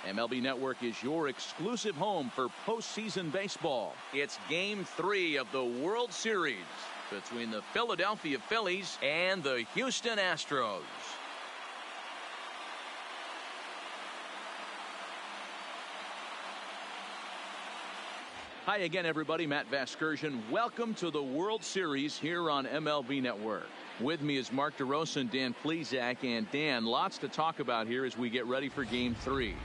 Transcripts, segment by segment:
MLB Network is your exclusive home for postseason baseball. It's Game 3 of the World Series between the Philadelphia Phillies and the Houston Astros. Hi again, everybody. Matt Vasgersian. Welcome to the World Series here on MLB Network. With me is Mark DeRosa and Dan Plesac. And Dan, lots to talk about here as we get ready for Game 3.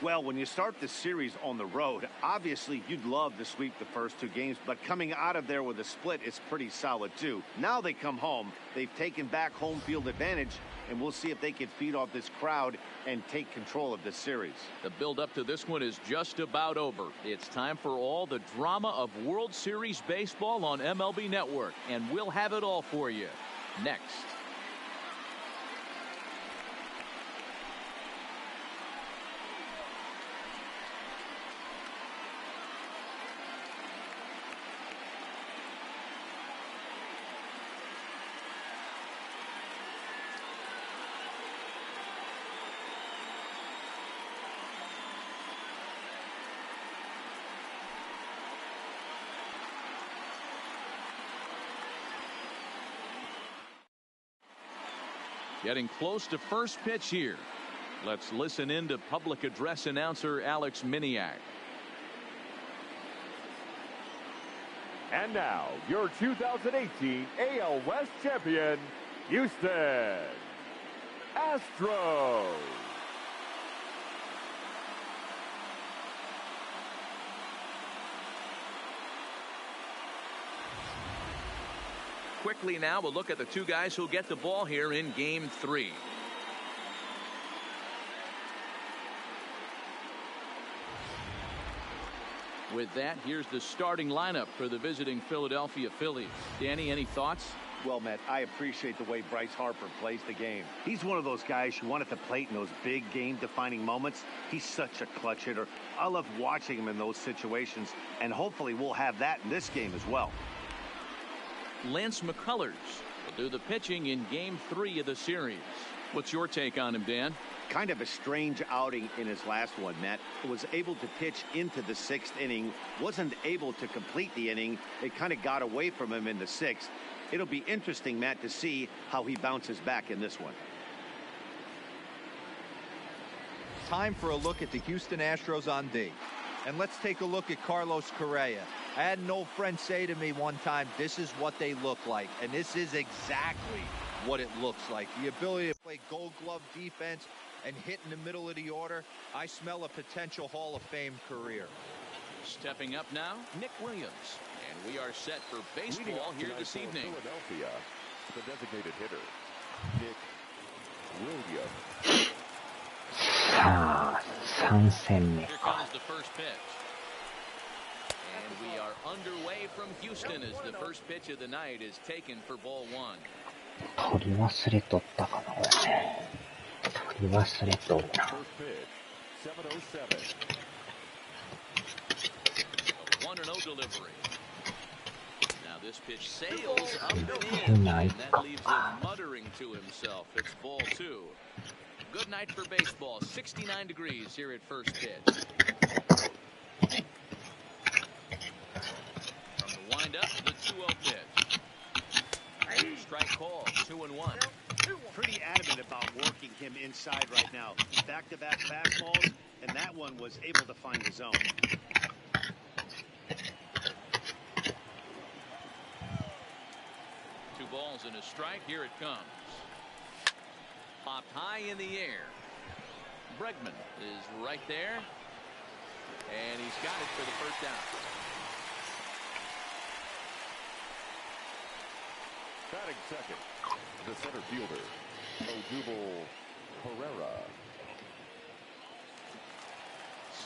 Well, when you start this series on the road, obviously you'd love to sweep the first two games, but coming out of there with a split is pretty solid too. Now they come home, they've taken back home field advantage, and we'll see if they can feed off this crowd and take control of this series. The build up to this one is just about over. It's time for all the drama of World Series baseball on MLB Network, and we'll have it all for you next. Getting close to first pitch here. Let's listen in to public address announcer Alex Miniak. And now, your 2018 AL West champion, Houston Astros. Quickly now, we'll look at the two guys who'll get the ball here in Game 3. With that, here's the starting lineup for the visiting Philadelphia Phillies. Danny, any thoughts? Well, Matt, I appreciate the way Bryce Harper plays the game. He's one of those guys who want at the plate in those big game-defining moments. He's such a clutch hitter. I love watching him in those situations, and hopefully we'll have that in this game as well. Lance McCullers will do the pitching in Game 3 of the series. What's your take on him, Dan? Kind of a strange outing in his last one, Matt. Was able to pitch into the 6th inning, wasn't able to complete the inning. It kind of got away from him in the 6th. It'll be interesting, Matt, to see how he bounces back in this one. Time for a look at the Houston Astros on D. And let's take a look at Carlos Correa. I had an old friend say to me one time, this is what they look like. And this is exactly what it looks like. The ability to play gold glove defense and hit in the middle of the order. I smell a potential Hall of Fame career. Stepping up now, Nick Williams. And we are set for baseball here this evening. Philadelphia, the designated hitter, Nick Williams. さあ、3戦目 Here か。 comes the first pitch. And we are underway from Houston as the first pitch of the night is taken for ball 1. 取り忘れとったかな、これね。取り忘れとるな。First pitch, 7:07. A 1-0 delivery. Now this pitch sails up and in. 変な And 相手 that か。 leaves him muttering to himself. It's ball 2. Good night for baseball. 69 degrees here at first pitch. From the windup, the 2-0 pitch. Strike call, 2-1. Pretty adamant about working him inside right now. Back-to-back fastballs, and that one was able to find the zone. Two balls and a strike. Here it comes. Popped high in the air. Bregman is right there. And he's got it for the first down. Batting second, the center fielder, Odubel Herrera.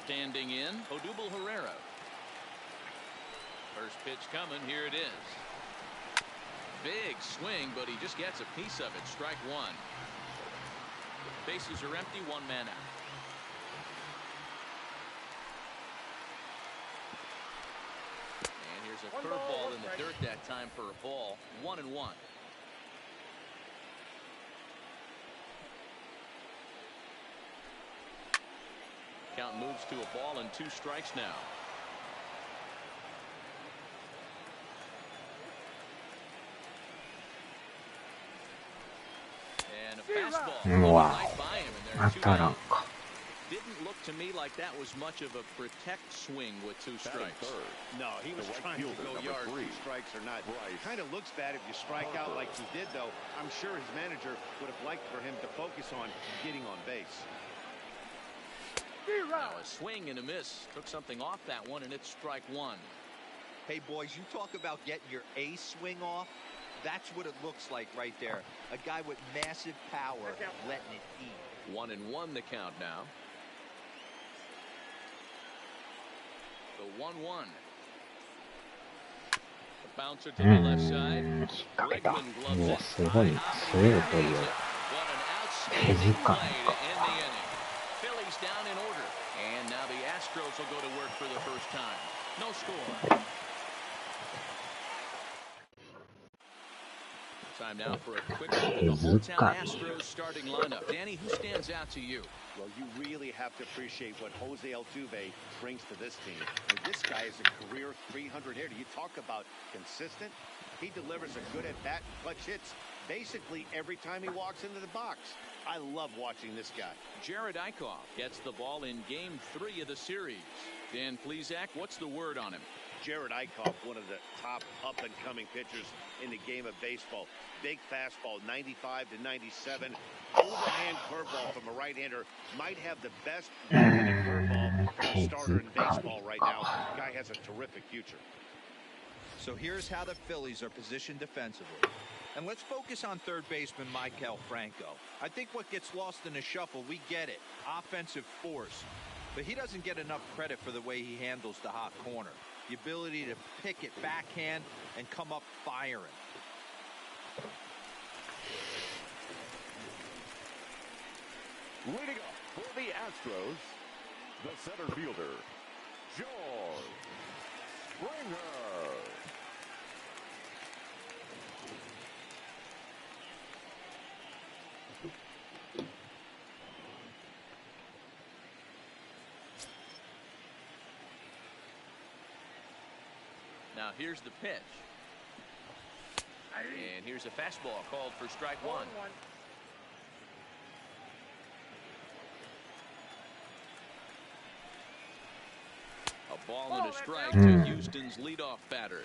Standing in, Odubel Herrera. First pitch coming. Here it is. Big swing, but he just gets a piece of it. Strike 1. Bases are empty. One man out. And here's a curveball in the dirt that time for a ball. 1-1. Count moves to a ball and 2 strikes now. And a fastball. Wow. Right by him, and there are 2 down. Didn't look to me like that was much of a protect swing with 2 strikes. No, he was trying to go yard. 2 strikes or not. Kind of looks bad if you strike out like he did, though. I'm sure his manager would have liked for him to focus on getting on base. Now a swing and a miss. Took something off that one, and it's strike 1. Hey, boys, you talk about getting your ace swing off. That's what it looks like right there. A guy with massive power letting it eat. 1-1 the count now. The 1-1. The bouncer to the left side. Bregman gloves it. What an outstanding play to end the inning. Phillies down in order. And now the Astros will go to work for the first time. No score. Time now for a quick look at the hometown Astros starting lineup. Danny, who stands out to you? Well, you really have to appreciate what Jose Altuve brings to this team. And this guy is a career 300 hitter. You talk about consistent. He delivers a good at-bat, clutch hits basically every time he walks into the box. I love watching this guy. Jared Eichhoff gets the ball in Game 3 of the series. Dan Plesac, what's the word on him? Jared Eichhoff, one of the top up-and-coming pitchers in the game of baseball. Big fastball, 95 to 97. Overhand curveball from a right-hander. Might have the best curveball starter in baseball right now. Guy has a terrific future. So here's how the Phillies are positioned defensively. And let's focus on third baseman Maikel Franco. I think what gets lost in the shuffle, we get it. Offensive force. But he doesn't get enough credit for the way he handles the hot corner. The ability to pick it backhand and come up firing. Leading up for the Astros, the center fielder, George Springer. Now here's the pitch. And here's a fastball called for strike 1. A ball and a strike to Houston's leadoff batter.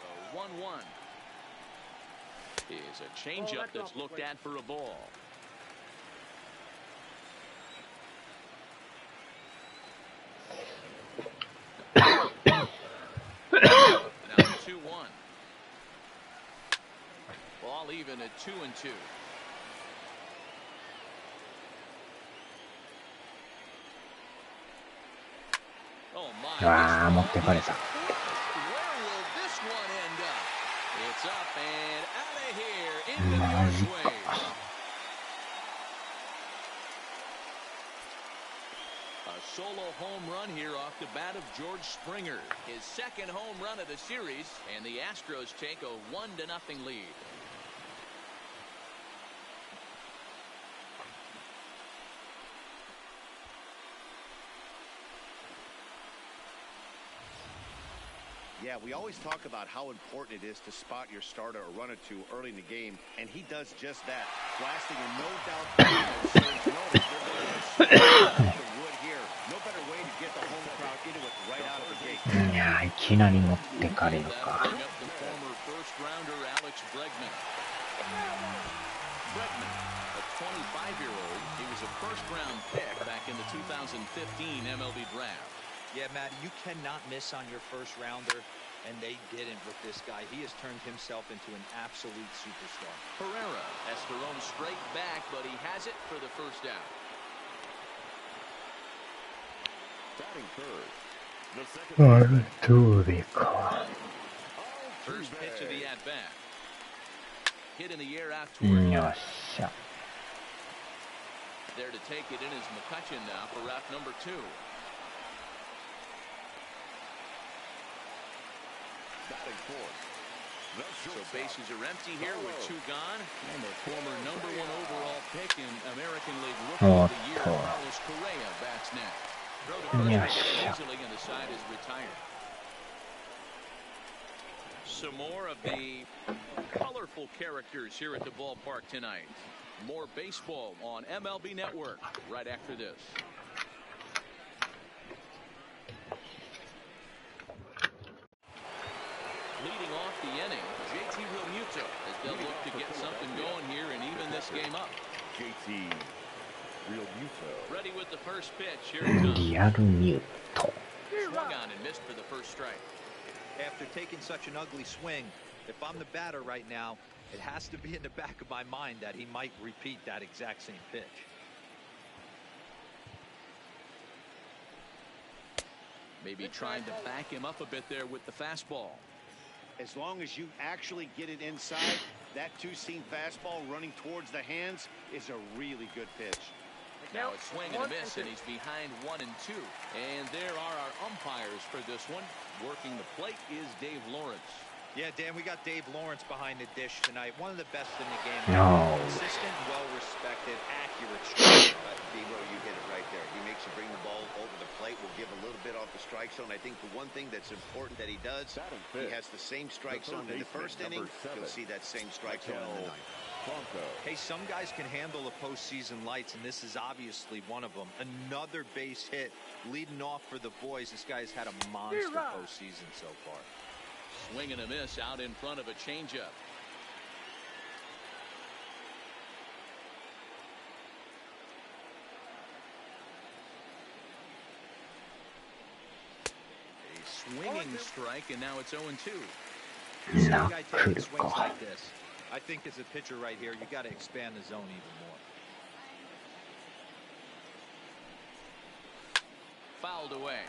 The 1-1 is a changeup that's looked at for a ball. Now 2-1. Ball even at 2-2. Oh my. 持ってかれた。 Where will this one end up? It's up and out of here into the archway. A solo home run here off the bat of George Springer. His second home run of the series, and the Astros take a 1-0 lead. Yeah, we always talk about how important it is to spot your starter or run or two early in the game, and he does just that. Blasting a no doubt wood here. No better way to get the home crowd into it right out of the gate. いやー、いきなり持ってかれるか。Bring up the former first rounder Alex Bregman. Bregman, a 25-year-old, he was a first-round pick back in the 2015 MLB draft. Yeah, Matty, you cannot miss on your first rounder, and they didn't with this guy. He has turned himself into an absolute superstar. Herrera has thrown straight back, but he has it for the first out. Batting third. The second. First pitch of the at-bat. Hit in the air out toward There to take it in is McCutchen now for route number 2. Batting fourth. So bases are empty here with 2 gone. And the former #1 overall pick in American League Rookie of the Year, Carlos Correa, bats next. Throw to first easily, and the side is retired. Some more of the colorful characters here at the ballpark tonight. More baseball on MLB Network right after this. Leading off the inning, JT Realmuto as they'll look to get something going here and even this game up. JT Realmuto. Ready with the first pitch. Here it comes. Realmuto. Swung on and missed for the first strike. After taking such an ugly swing, if I'm the batter right now, it has to be in the back of my mind that he might repeat that exact same pitch. Maybe trying to back him up a bit there with the fastball. As long as you actually get it inside, that two-seam fastball running towards the hands is a really good pitch. Now it's swing and a miss, and he's behind 1 and 2. And there are our umpires for this one. Working the plate is Dave Lawrence. Yeah, Dan, we got Dave Lawrence behind the dish tonight. One of the best in the game. No. Consistent, well-respected, accurate strike. See where you hit it right there. He makes you bring the ball over the plate. Will give a little bit off the strike zone. I think the one thing that's important that he does, he has the same strike zone in the first inning. You'll see that same strike zone in the ninth. Hey, some guys can handle the postseason lights, and this is obviously one of them. Another base hit leading off for the boys. This guy's had a monster postseason so far. Swing and a miss out in front of a changeup. A swinging strike, and now it's 0-2. Some guy taking swings like this. I think as a pitcher right here, you got to expand the zone even more. Fouled away.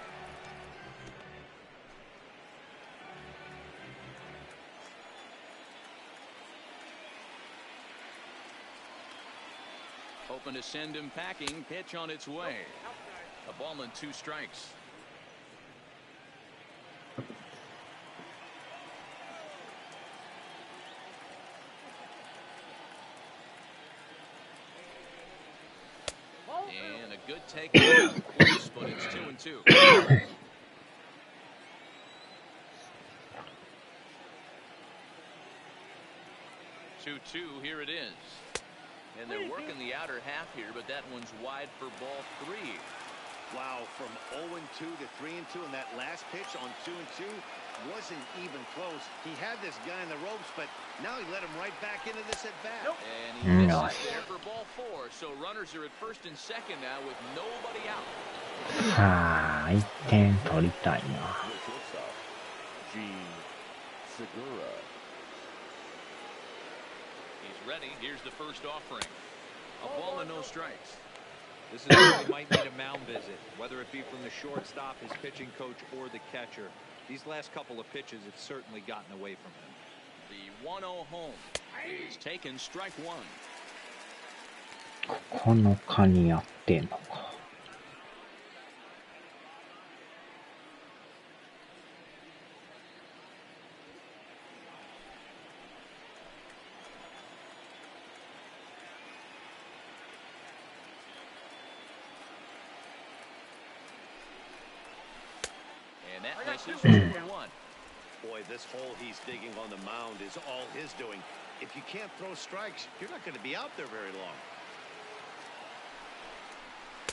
Hoping to send him packing. Pitch on its way. A ball and 2 strikes. And a good take close, but it's 2-2. 2-2, here it is. And they're working the outer half here, but that one's wide for ball 3. Wow, from 0-2 to 3-2, and that last pitch on 2-2 wasn't even close. He had this guy in the ropes, but now he let him right back into this at bat. And he misses there for ball 4. So runners are at first and second now with nobody out. さあ、1点取りたいな。He's ready. Here's the first offering. A ball and no strikes. This is where he might need a mound visit, whether it be from the shortstop, his pitching coach, or the catcher. These last couple of pitches have certainly gotten away from him. The 1-0 home is taken, strike 1. 9日にやってんのか。And that misses 2-1. Boy, this hole he's digging on the mound is all his doing. If you can't throw strikes, you're not going to be out there very long.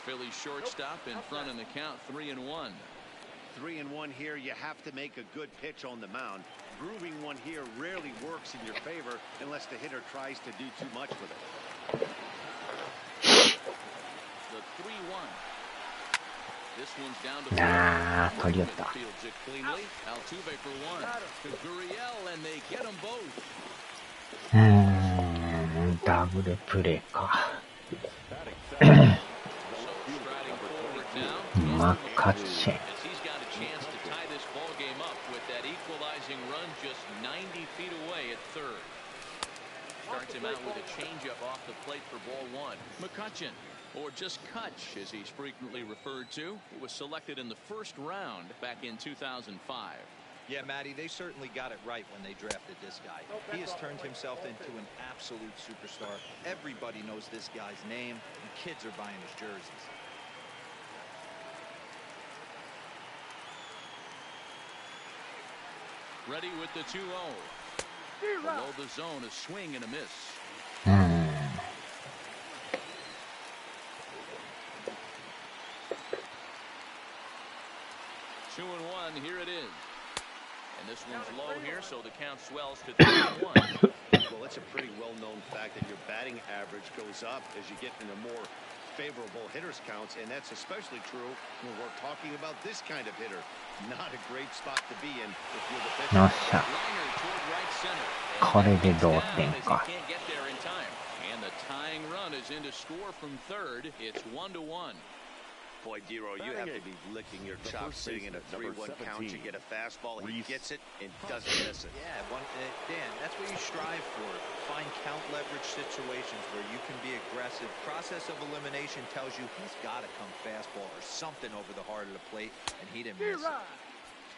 Phillies shortstop in front in the count, 3-1. 3-1 here. You have to make a good pitch on the mound. Grooving one here rarely works in your favor unless the hitter tries to do too much with it. The 3-1. This one's down to取り寄った。fields it cleanly. Altuve for 1 to Gurriel, and they get them both. ダブルプレーか。マカチェン。He's got a chance to tie this ball game up with that equalizing run just 90 feet away at third. Starts him out with a changeup off the plate for ball 1. McCutcheon, or just Kutch as he's frequently referred to, was selected in the first round back in 2005. Yeah, Matty, they certainly got it right when they drafted this guy. He has turned himself into an absolute superstar. Everybody knows this guy's name, and kids are buying his jerseys. Ready with the 2-0. Below the zone, a swing and a miss. 2-1, here it is. And this one's low here, so the count swells to 3-1. Well, it's a pretty well-known fact that your batting average goes up as you get into more favorable hitters counts, and that's especially true when we're talking about this kind of hitter. Not a great spot to be in if you're the pitcher. よっしゃ。 Liner toward right center. これで同点 As he か。 can't get there in time. And the tying run is in to score from third. It's 1-1. Boy, Dero, you have to be licking your chops sitting in a 3-1 count. You get a fastball, he gets it and doesn't miss it. Yeah, Dan, that's what you strive for. Find count leverage situations where you can be aggressive. Process of elimination tells you he's got to come fastball or something over the heart of the plate, and he didn't miss it.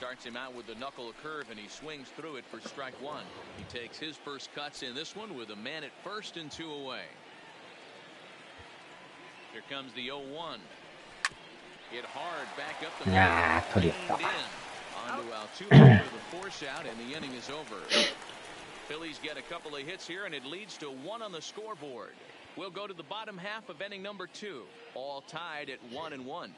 Starts him out with the knuckle curve, and he swings through it for strike one. He takes his first cuts in this one with a man at first and 2 away. Here comes the 0-1. Hit hard back up the middle. On to Altuve for the force out, and the inning is over. Phillies get a couple of hits here, and it leads to 1 on the scoreboard. We'll go to the bottom half of inning number 2, all tied at 1-1.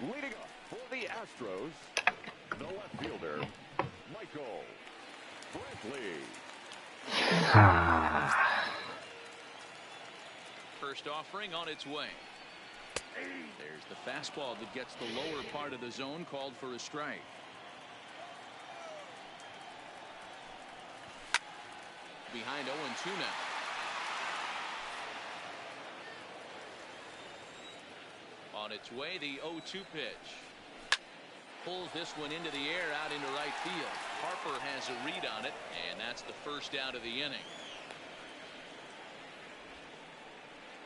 Leading up for the Astros, the left fielder, Michael Brantley. First offering on its way. There's the fastball that gets the lower part of the zone, called for a strike. Behind 0-2 now. On its way, the 0-2 pitch. Pulls this one into the air out into right field. Harper has a read on it, and that's the first out of the inning.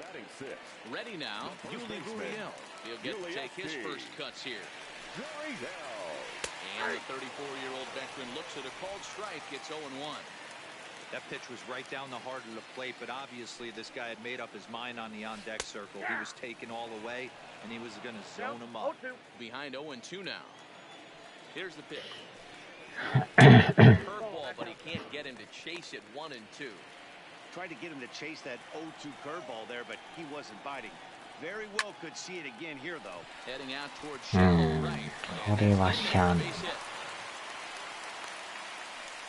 Batting sixth. Ready now, Yuli Gurriel. He'll get to take his first cuts here. And the 34-year-old veteran looks at a called strike. It's 0-1. That pitch was right down the heart of the plate, but obviously this guy had made up his mind on the on-deck circle. He was taken all the way, and he was going to zone him up. Behind 0-2 now. Here's the pitch. Curveball, but he can't get him to chase it 1-2. Tried to get him to chase that 0-2 curveball there, but he wasn't biting. Very well could see it again here, though. Heading out towards shallow right. これはしゃあない。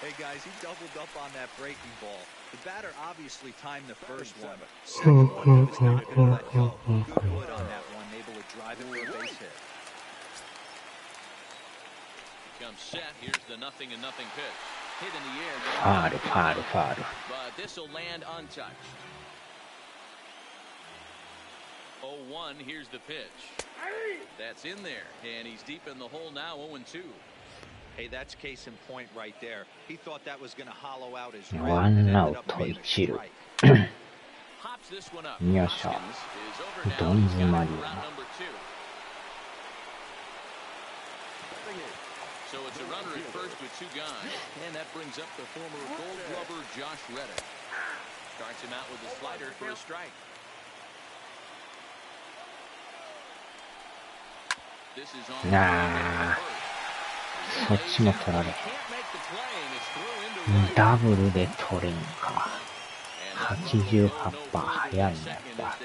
Hey guys, he doubled up on that breaking ball. The batter obviously timed the first one. Second one, he was not going to let go. Good wood on that one, able to drive it for a base hit. Comes set. Here's the 0-0 pitch. Hit in the air. Foul. But this will land untouched. 0-1. Here's the pitch. That's in there, and he's deep in the hole now. 0-2. Hey, that's case in point right there. He thought that was going to hollow out his 1アウト1塁。 Hops this one up. よっしゃ。 Hoskins is over now. どん詰まり Round やな。 number 2. So it's a runner at first with 2 guys, and that brings up the former Gold Glover Josh Reddick. Starts him out with a slider for a strike. This is on. そっちも取られへん。ダブルで取れんか。88%早いな、やっぱ。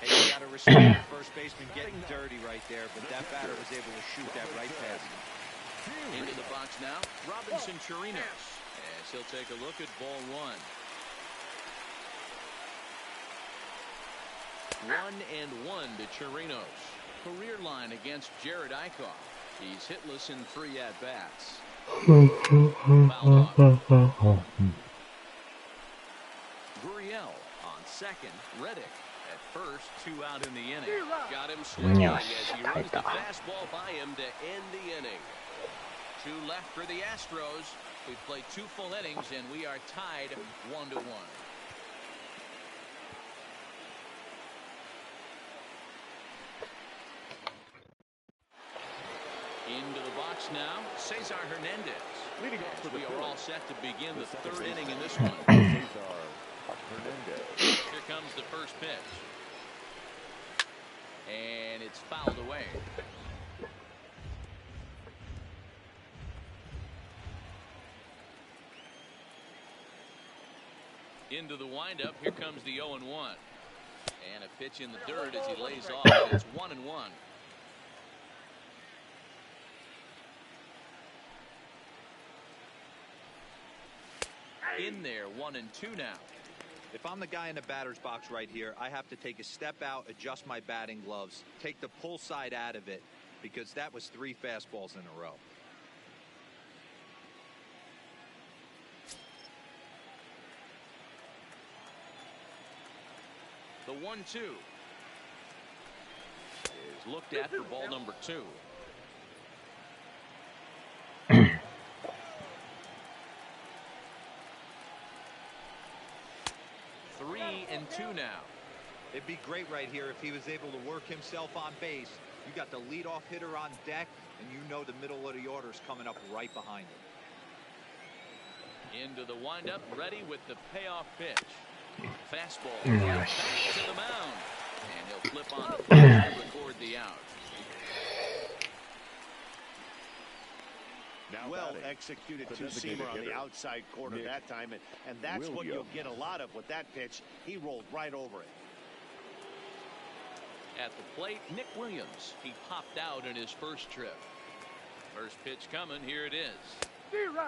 Hey, you got to respect the first baseman getting dirty right there, but that batter was able to shoot that right past him. Into the box now, Robinson Chirinos, as he'll take a look at ball 1. 1-1 to Chirinos. Career line against Jared Eichhoff. He's hitless in 3 at-bats. Gurriel on second. Reddick at first. 2 out in the inning. Got him swinging as he runs the fastball by him to end the inning. 2 left for the Astros. We played 2 full innings, and we are tied 1-1. box now, Cesar Hernandez. Leading off for the We are all set to begin the third inning in this Cesar one. Hernandez. Here comes the first pitch. And it's fouled away. Into the windup. Here comes the 0-1. And a pitch in the dirt as he lays off. It's 1-1. In there, 1-2 now. If I'm the guy in the batter's box right here, I have to take a step out, adjust my batting gloves, take the pull side out of it, because that was 3 fastballs in a row. The 1-2 is looked at for ball number 2. 3-2 now. It'd be great right here if he was able to work himself on base. You got the leadoff hitter on deck, and you know the middle of the order is coming up right behind him. Into the windup, ready with the payoff pitch. Fastball back to the mound, and he'll flip on to record the out. Now well executed two-seamer on the outside corner that time, and that's what you'll get a lot of with that pitch. He rolled right over it. At the plate, Nick Williams. He popped out in his first trip. First pitch coming. Here it is.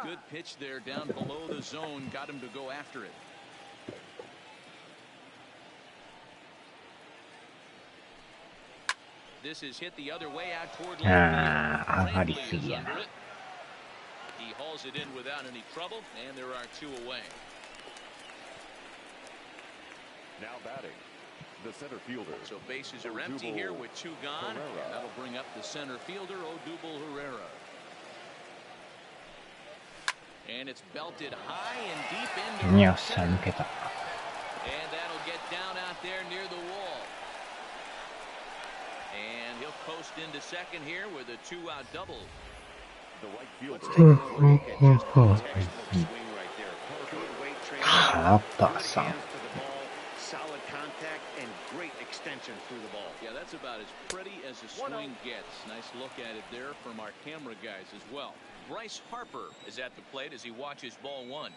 Good pitch there down below the zone. Got him to go after it. This is hit the other way out toward left field. He hauls it in without any trouble, and there are 2 away. Now batting, the center fielder. So bases are empty here with 2 gone. And that'll bring up the center fielder, Odubel Herrera. And it's belted high and deep into right center. And that'll get down out there near the wall. And he'll coast into second here with a 2-out double. The right fielder. Let's take a look at just a textbook swing right there. Good weight training. Solid contact and great extension through the ball. Yeah, that's about as pretty as a swing gets. Nice look at it there from our camera guys as well. Bryce Harper is at the plate as he watches ball 1.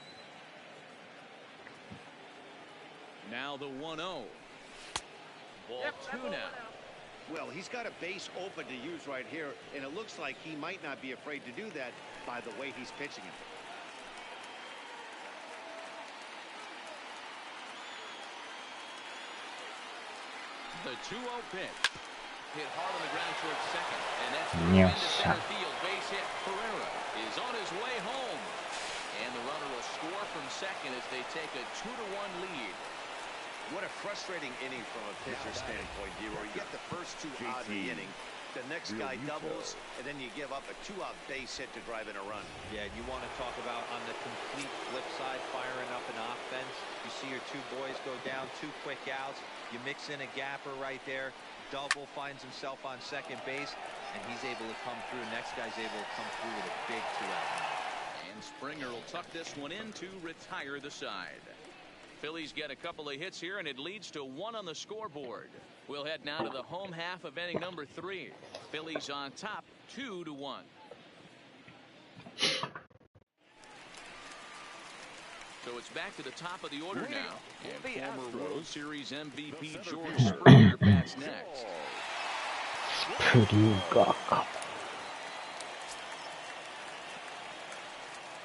Now the 1-0. Ball 2 now. Well, he's got a base open to use right here, and it looks like he might not be afraid to do that by the way he's pitching it. The 2-0 pitch. Hit hard on the ground towards second, and that's into center field. Base hit. Herrera is on his way home, and the runner will score from second as they take a 2-1 lead. What a frustrating inning from a pitcher's standpoint, D-Roy. You get the first 2 out of the inning. The next guy doubles, and then you give up a 2-out base hit to drive in a run. Yeah, you want to talk about on the complete flip side, firing up an offense. You see your 2 boys go down, 2 quick outs. You mix in a gapper right there. Double finds himself on second base, and he's able to come through. Next guy's able to come through with a big 2-out. And Springer will tuck this one in to retire the side. Phillies get a couple of hits here, and it leads to 1 on the scoreboard. We'll head now to the home half of inning number 3. Phillies on top, 2-1. So it's back to the top of the order now. And former World Series MVP George Springer bats next.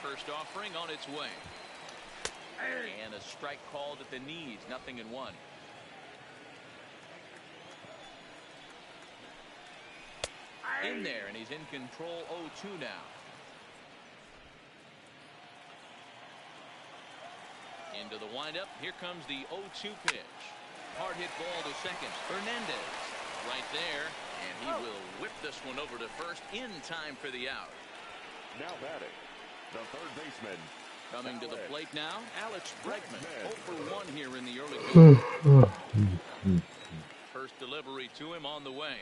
First offering on its way. And a strike called at the knees. 0-1. In there, and he's in control. 0-2 now. Into the windup. Here comes the 0-2 pitch. Hard hit ball to second. Hernandez right there, and he will whip this one over to first in time for the out. Now batting, the third baseman. Coming to the plate now, Alex Bregman. 0-for-1 here in the early going. First delivery to him on the way.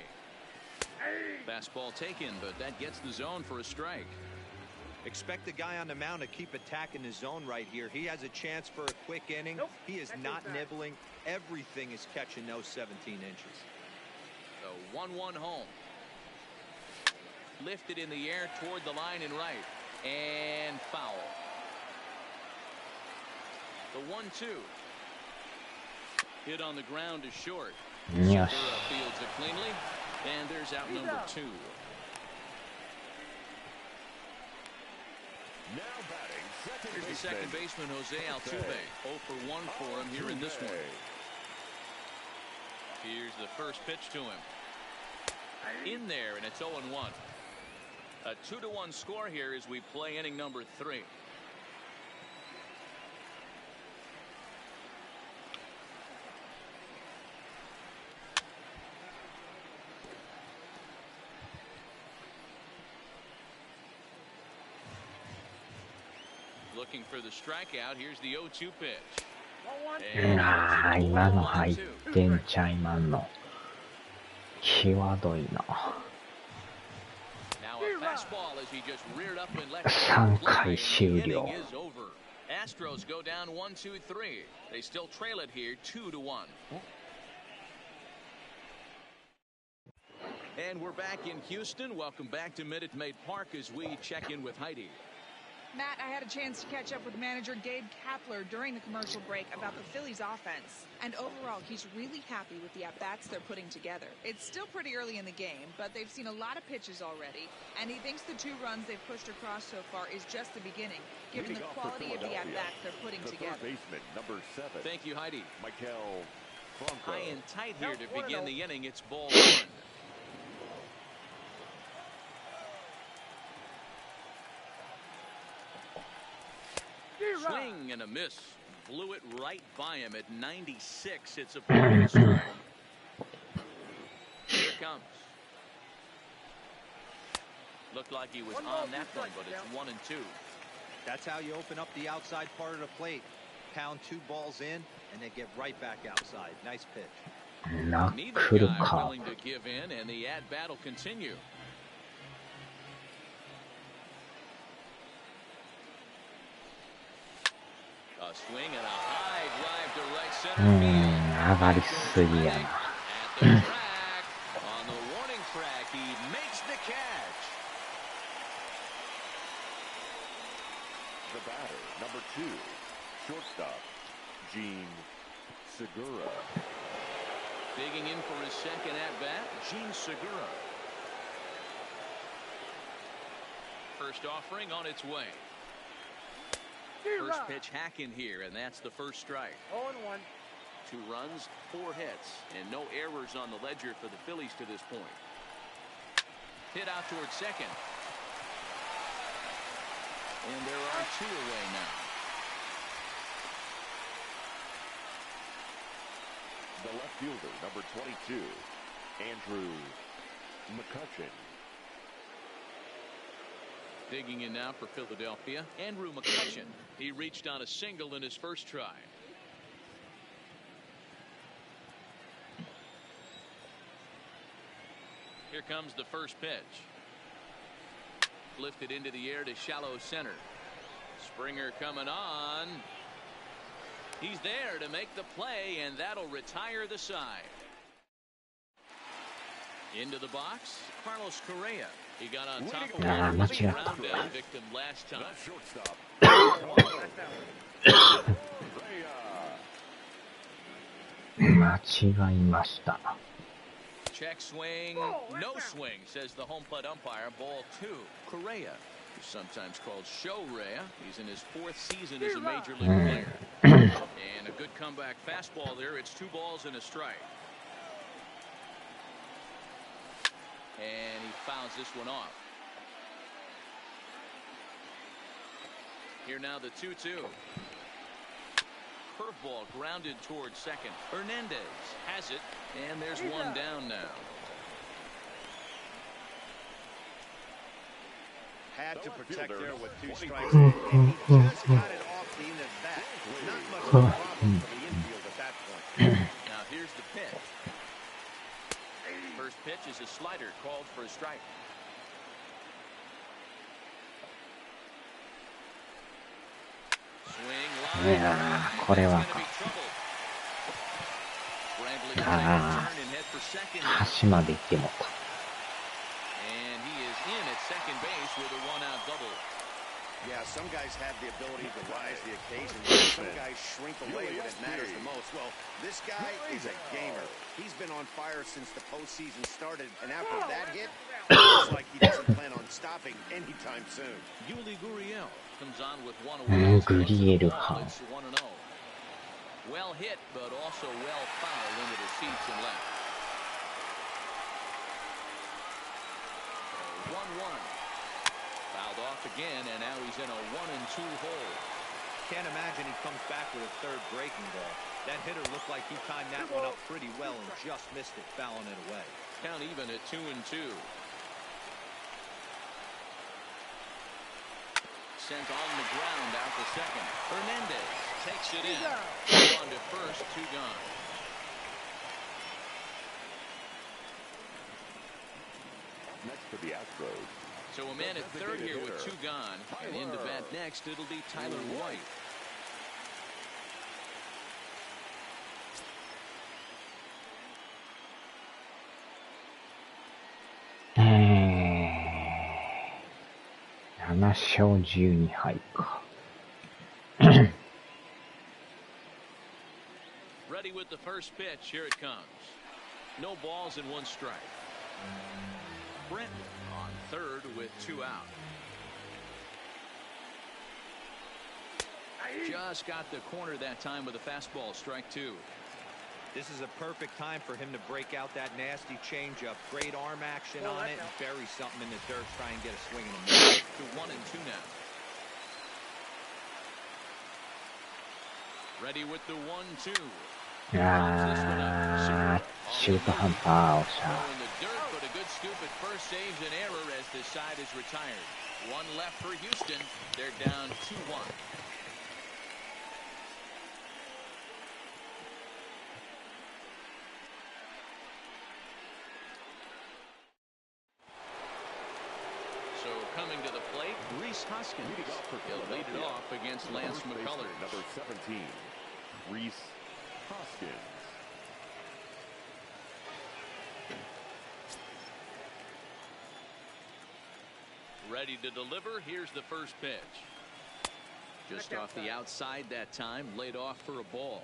Fastball taken, but that gets the zone for a strike. Expect the guy on the mound to keep attacking the zone right here. He has a chance for a quick inning. He is not nibbling. Everything is catching those 17 inches. The 1-1 home. Lifted in the air toward the line and right. And foul. The 1-2. Hit on the ground is short. Yes. Fields it cleanly. And there's out number 2. Now batting, Here's the second baseman, Jose Altuve. 0 for 1 for him here in this one. Here's the first pitch to him. In there, and it's 0-1. A 2-1 score here as we play inning number 3. Looking for the strikeout. Here's the 0-2 pitch. 今の入ってんちゃいまんの。際どいな。3回終了。Astros go down 1-2-3. They still trail it here 2-1. And we're back in Houston. Welcome back to Minute Maid Park as we check in with Heidi. Matt, I had a chance to catch up with manager Gabe Kapler during the commercial break about the Phillies offense. And overall, he's really happy with the at-bats they're putting together. It's still pretty early in the game, but they've seen a lot of pitches already. And he thinks the 2 runs they've pushed across so far is just the beginning, given the quality of the at-bats they're putting together. Third baseman, number 7. Thank you, Heidi. Michael Franco. High and tight here to begin the inning. It's ball 1. Swing and a miss. Blew it right by him at 96. It's a perfect strike. Here it comes. Looked like he was on that one, but it's 1-2. That's how you open up the outside part of the plate. Pound 2 balls in, and they get right back outside. Nice pitch. Neither guy willing to give in, and the at-bat will continue. A swing and a high drive to right center field. 上がりすぎやな。 At the track, on the warning track, he makes the catch. The batter, number 2, shortstop, Gene Segura. Digging in for his second at-bat, Gene Segura. First offering on its way. First pitch hack in here, and that's the first strike. 0-1. 2 runs, 4 hits, and no errors on the ledger for the Phillies to this point. Hit out towards second. And there are 2 away now. The left fielder, number 22, Andrew McCutcheon. Digging in now for Philadelphia, Andrew McCutcheon. He reached on a single in his first try. Here comes the first pitch. Lifted into the air to shallow center. Springer coming on. He's there to make the play, and that'll retire the side. Into the box, Carlos Correa. He got on top of間違った。 victim last time. Shortstop. 間違いました。 Check swing, no swing, says the home plate umpire. Ball 2. Correa, who's sometimes called Show Rea. He's in his 4th season as a major league player. And a good comeback fastball there. It's 2 balls and a strike. And he fouls this one off. Here now the 2-2. Curveball grounded towards second. Hernandez has it, and there's 1 down now. Had to protect there with 2 strikes. And he just got it off the end of that. Not much of a problem for the infield at that point. Now here's the pitch. first pitch is a slider called for a strike. Swing line. いやー、これは端まで行ってもった。And he is in at second base with a one-out double. Yeah, some guys have the ability to rise to the occasion. Some guys shrink away when it matters the most. Well, this guy is a gamer. He's been on fire since the postseason started, and after that hit, it looks like he doesn't plan on stopping anytime soon. Yuli Gurriel comes on with one away. It's 1-0. Well hit, but also well fouled into the seats and left. 1-1. Fouled off again, and now he's in a 1-2 hole. Can't imagine he comes back with a third breaking ball. That hitter looked like he timed that one up pretty well and just missed it, fouling it away. Count even at 2-2. Sent on the ground out to second. Hernandez takes it in. On to first, 2 gone. Next for the Astros. So a man at third here with 2 gone. And in to bat next, it'll be Tyler White. $7 勝12敗か。Ready with the first pitch. Here it comes. No balls and 1 strike. Brent on third with 2 out. Just got the corner that time with a fastball, strike 2. This is a perfect time for him to break out that nasty changeup. Great arm action on it and bury something in the dirt, try and get a swing in the middle. To 1-2 now. Ready with the 1-2. 中途半端、おっしゃ。In the dirt, but a good scoop at first saves an error as the side is retired. 1 left for Houston. They're down 2-1. So coming to the plate, Reese Hoskins. He'll lead it off against Lance McCullers. Number 17, Reese Hoskins. Ready to deliver. Here's the first pitch. Just off the outside that time, laid off for a ball.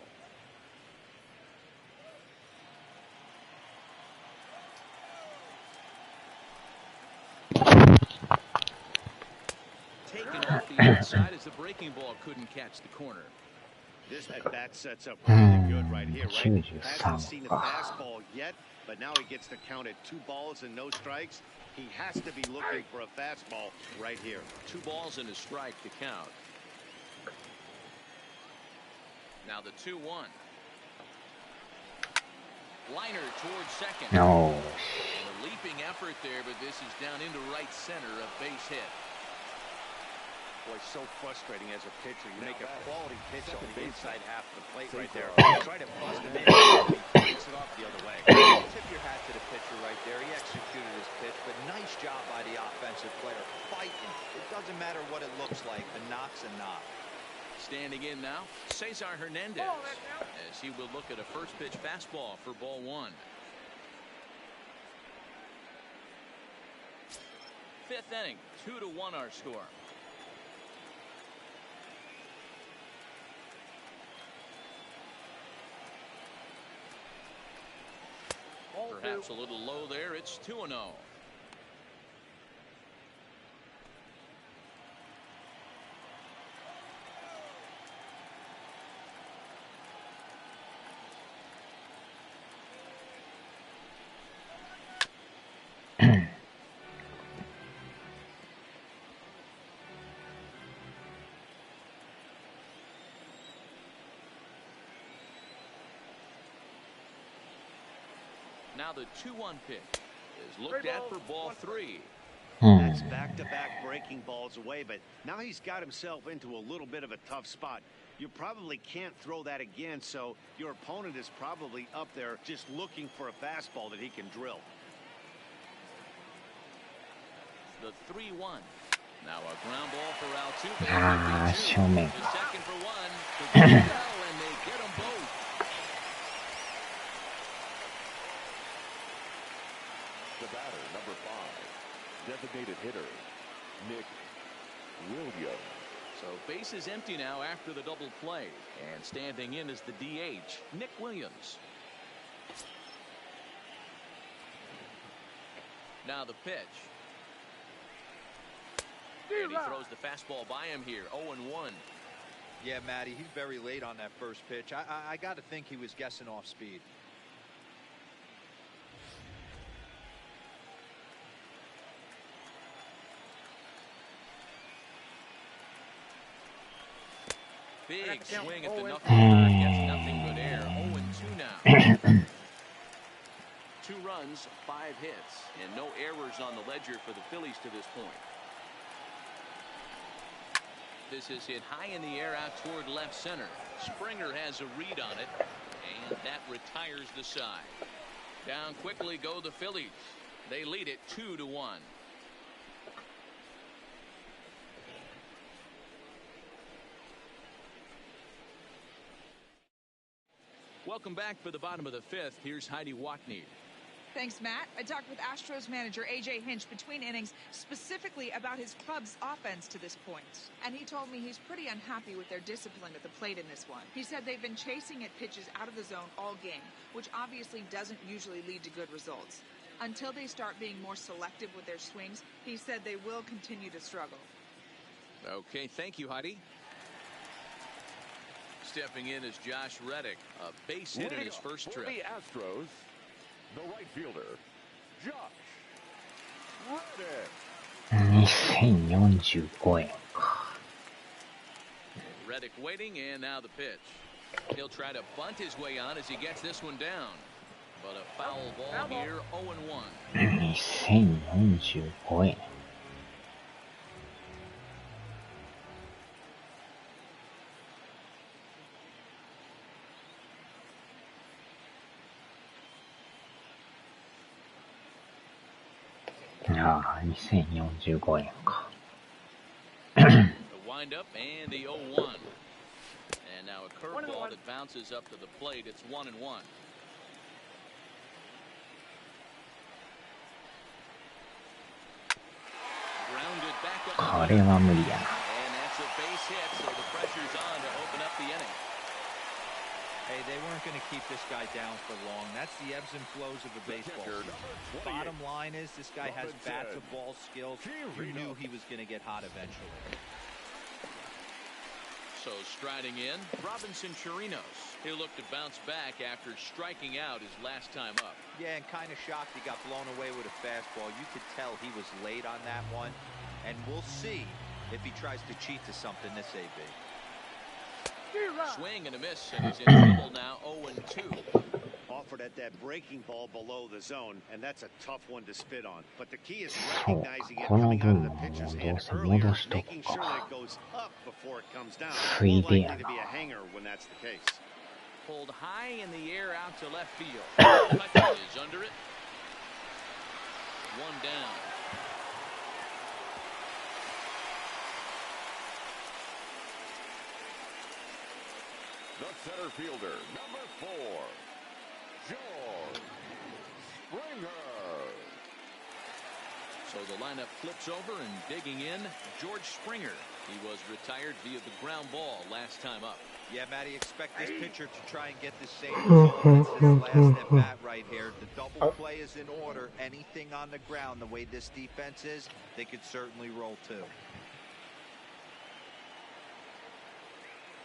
Taken off the outside as the breaking ball couldn't catch the corner. This at-bat sets up really good right here, right? Hasn't seen a 93fastball yet, but now he gets to count at 2 balls and no strikes. He has to be looking for a fastball right here. 2 balls and a strike to count. Now the 2-1. Liner towards second. No. And a leaping effort there, but this is down into right center, a base hit. Boy, so frustrating as a pitcher. You make a quality pitch on the inside half of the plate right there. Try to bust him in. He takes it off the other way. Tip your hat to the pitcher right there. He executed his pitch, but nice job by the offensive player. Fighting. It doesn't matter what it looks like. A knock's a knock. Standing in now, Cesar Hernandez, as he will look at a first pitch fastball for ball 1. 5th inning, 2-1 our score. Perhaps a little low there. It's 2-0. Now the 2-1 pitch is looked at for ball 3. That's back-to-back breaking balls away, but now he's got himself into a little bit of a tough spot. You probably can't throw that again, so your opponent is probably up there just looking for a fastball that he can drill. The 3-1. Now a ground ball for Altuve. ああ、正面。 The second for one. The ball, and they get them both. The batter, number 5, designated hitter, Nick Williams. So base is empty now after the double play. And standing in is the DH, Nick Williams. Now the pitch. And he throws the fastball by him here, 0-1. Yeah, Matty, he's very late on that first pitch. I got to think he was guessing off speed. Big swing at the knuckle. Gets nothing but air. 0-2 now. 2 runs, 5 hits, and no errors on the ledger for the Phillies to this point. This is hit high in the air out toward left center. Springer has a read on it, and that retires the side. Down quickly go the Phillies. They lead it 2-1. Welcome back for the bottom of the 5th. Here's Heidi Watney. Thanks, Matt. I talked with Astros manager A.J. Hinch between innings specifically about his club's offense to this point. And he told me he's pretty unhappy with their discipline at the plate in this one. He said they've been chasing at pitches out of the zone all game, which obviously doesn't usually lead to good results. Until they start being more selective with their swings, he said they will continue to struggle. Okay, thank you, Heidi. Stepping in is Josh Reddick, a base hit in his first trip. For the Astros, the right fielder, Josh Reddick. 2045円か。Reddick waiting, and now the pitch. He'll try to bunt his way on as he gets this one down. But a foul ball here, 0-1. 2045円。ああ、2045円か。The windup and the 0-1. And now a curveball that bounces up to the plate. It's 1-1. Grounded back up. これは無理やな。And that's a base hit, so the pressure's on to open up the inning. Hey, they weren't going to keep this guy down for long. That's the ebbs and flows of a baseball season. Bottom line is this guy has bat-to-ball skills. You knew he was going to get hot eventually. So striding in, Robinson Chirinos. He'll look to bounce back after striking out his last time up. Yeah, and kind of shocked he got blown away with a fastball. You could tell he was late on that one. And we'll see if he tries to cheat to something this AB. Swing and a miss, and he's in trouble now, 0-2. Offered at that breaking ball below the zone, and that's a tough one to spit on. But the key is recognizing it coming out of the pitcher's hand earlier, making sure that it goes up before it comes down. More likely to be a hanger when that's the case. Pulled high in the air out to left field. Touch is under it. One down. The center fielder, number 4, George Springer. So the lineup flips over and digging in, George Springer. He was retired via the ground ball last time up. Yeah, Matty, expect this pitcher to try and get the same result as his last at bat right here. The double play is in order. Anything on the ground, the way this defense is, they could certainly roll too.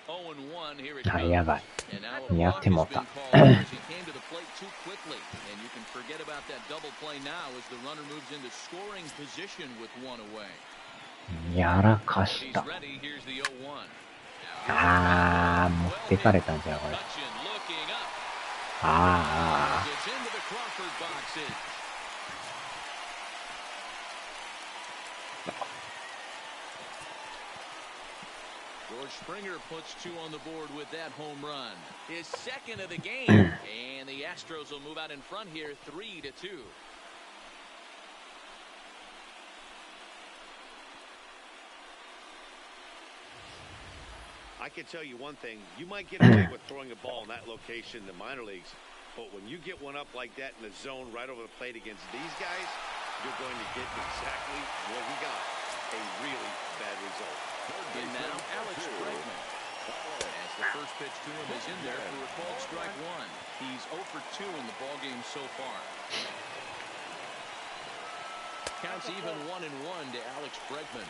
0-1 here it あ、 comes. やばい。 And now a や walk って has も been うた。 called as he came to the plate too quickly. And you can forget about that double play now as the runner moves into scoring position with one away. やらかし He's た。 ready. Here's the 0-1. あー、持ってかれたんじゃん、これ。 Touching, looking up. あ Gets into the Crawford boxes. George Springer puts 2 on the board with that home run. His second of the game. And the Astros will move out in front here 3-2. I can tell you one thing. You might get away with throwing a ball in that location in the minor leagues, but when you get one up like that in the zone right over the plate against these guys, you're going to get exactly what we got, a really bad result. And now Alex Bregman. As the first pitch to him is in there for a called strike one. He's 0 for 2 in the ballgame so far. Counts even 1-1 to Alex Bregman.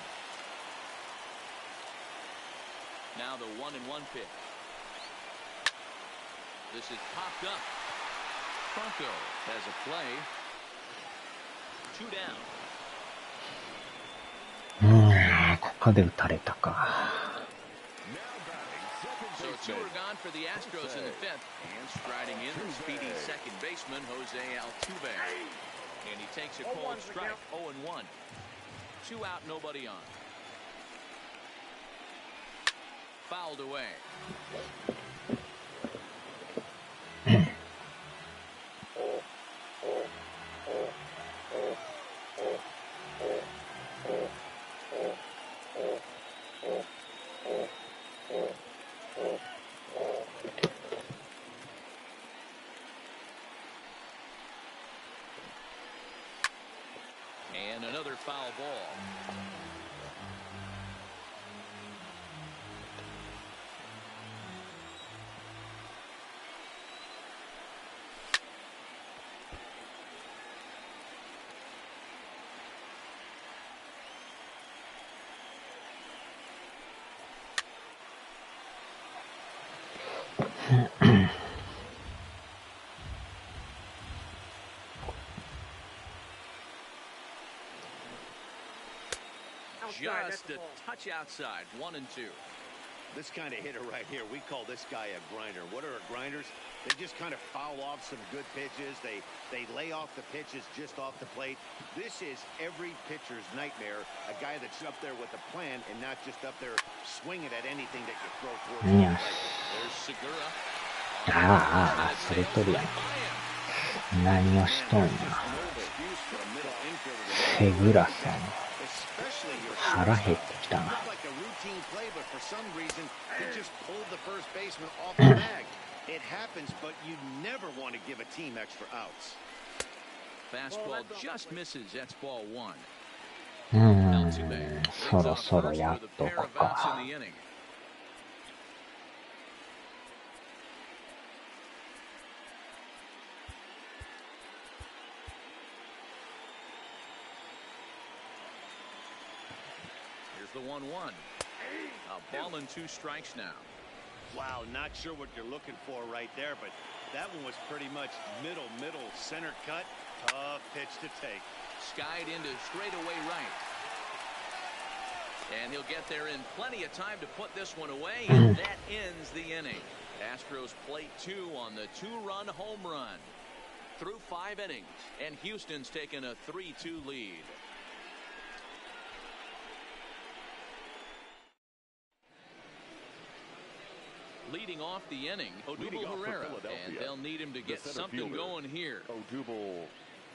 Now the 1-1 pitch. This is popped up. Franco has a play. 2 down. ここで打たれたか。So 2 are gone for the Astros in the 5th. And striding in the speedy second baseman, Jose Altuve. And he takes a cold strike, 0-1. 2 out, nobody on. Fouled away. And another foul ball. Just a touch outside, 1-2. This kind of hitter right here, we call this guy a grinder. What are grinders? They just kind of foul off some good pitches. They lay off the pitches just off the plate. This is every pitcher's nightmare, a guy that's up there with a plan and not just up there swinging at anything that you throw towards him. There's Segura. それとるやん。何をしとんや。セグラさん。腹減ってきたな。It happens, but you never want to give a team extra outs. Fastball just misses. That's ball 1. そろそろやっとこか。Here's the 1-1. A ball and 2 strikes now. Wow, not sure what you're looking for right there, but that one was pretty much middle, center cut. Tough pitch to take. Skied into straightaway right. And he'll get there in plenty of time to put this one away, and that ends the inning. Astros plate 2 on the 2-run home run. Through 5 innings, and Houston's taken a 3-2 lead. Leading off the inning, Odubel Herrera, and they'll need him to get something going here. Odubel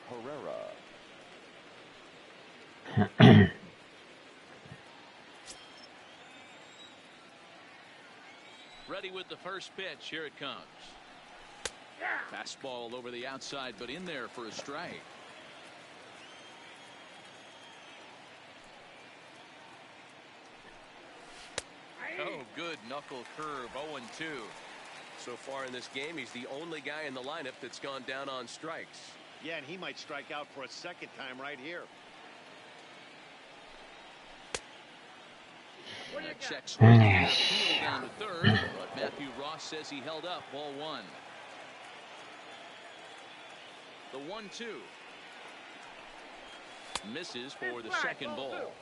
Herrera. Ready with the first pitch. Here it comes. Fastball over the outside, but in there for a strike. Oh, good knuckle curve, 0-2. So far in this game, he's the only guy in the lineup that's gone down on strikes. Yeah, and he might strike out for a second time right here. Check swing down to third, but Matthew Ross says he held up. Ball 1. The 1-2 misses for the second ball.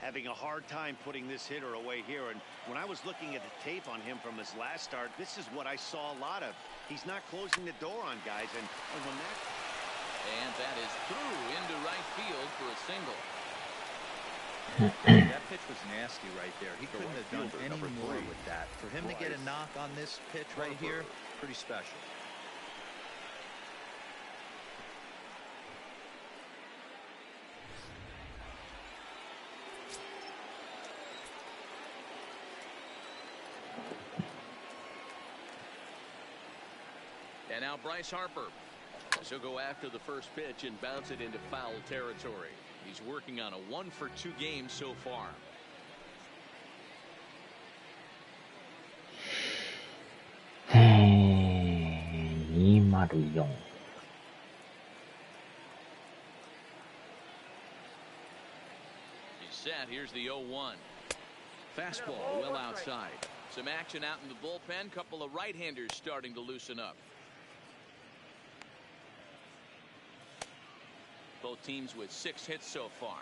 Having a hard time putting this hitter away here, and when I was looking at the tape on him from his last start, this is what I saw a lot of. He's not closing the door on guys, and when that is through into right field for a single. That pitch was nasty right there. He couldn't have done any more with that. For him to get a knock on this pitch right here, pretty special. And now Bryce Harper. So go after the first pitch and bounce it into foul territory. He's working on a 1-for-2 game so far. Hey, 204. He's set. Here's the 0-1. Fastball well outside. Some action out in the bullpen. Couple of right-handers starting to loosen up. Both teams with 6 hits so far.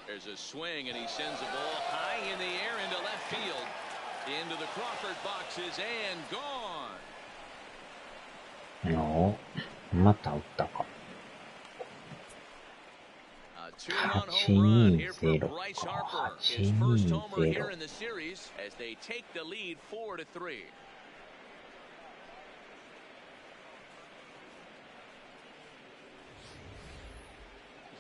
There's a swing, and he sends the ball high in the air into left field. Into the Crawford boxes and gone. No, また打ったか。A 2-run home run here for Bryce Harper. His first homer 8-2-0 here in the series as they take the lead 4-3.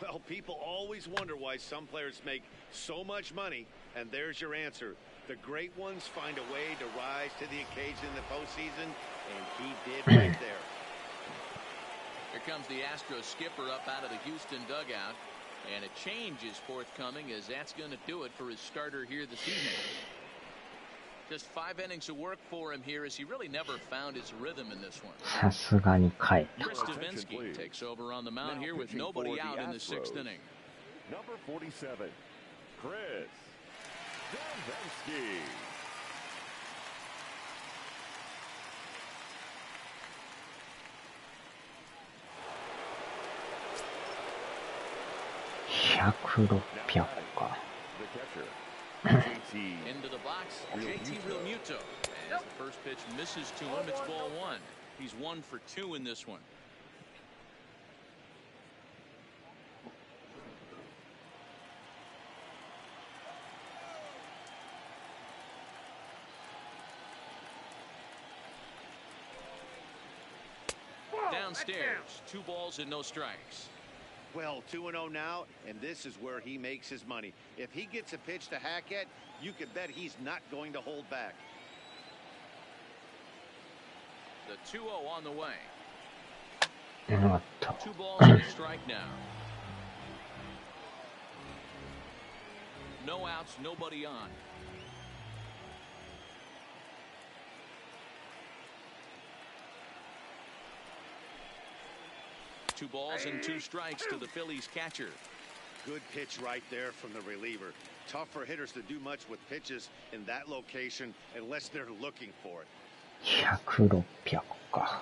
Well, people always wonder why some players make so much money, and there's your answer. The great ones find a way to rise to the occasion in the postseason, and he did right there. Here comes the Astros skipper up out of the Houston dugout, and a change is forthcoming as that's going to do it for his starter here this evening. Just 5 innings of work for him here as he really never found his rhythm in this one. さすがに帰った。 Chris Davinsky takes over on the mound here with nobody out in the 6th inning. Number 47, Chris Davinsky. 100、600か。 Into the box, JT Realmuto. As the first pitch misses to him, it's ball 1. He's 1 for 2 in this one. Downstairs, 2 balls and no strikes. Well, 2-0 now, and this is where he makes his money. If he gets a pitch to hack at, you could bet he's not going to hold back. The 2-0 on the way. なった。 2 balls and a strike now. No outs, nobody on. Two balls and 2 strikes to the Phillies catcher. Good pitch right there from the reliever. Tough for hitters to do much with pitches in that location unless they're looking for it. 100、600か。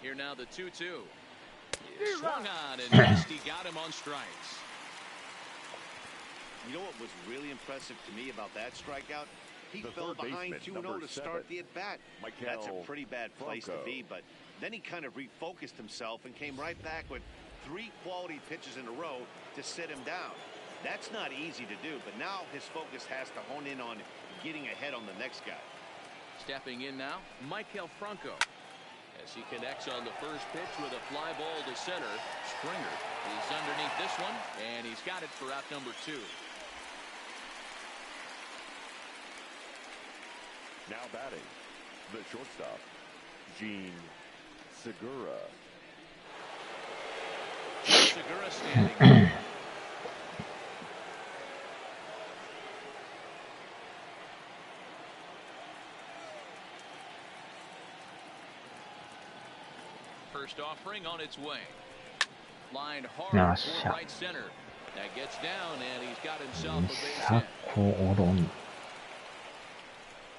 Here now the 2-2. Swung on and missed. He got him on strikes. You know what was really impressive to me about that strikeout? He fell behind 2-0 to start the at-bat. That's a pretty bad place to be, but then he kind of refocused himself and came right back with 3 quality pitches in a row to sit him down. That's not easy to do, but now his focus has to hone in on getting ahead on the next guy. Stepping in now, Maikel Franco. As he connects on the first pitch with a fly ball to center. Springer is underneath this one, and he's got it for out number 2. Now batting, the shortstop, Gene Segura. Segura standing. First offering on its way. Lined hard for right center. That gets down, and he's got himself a base hit. おろん。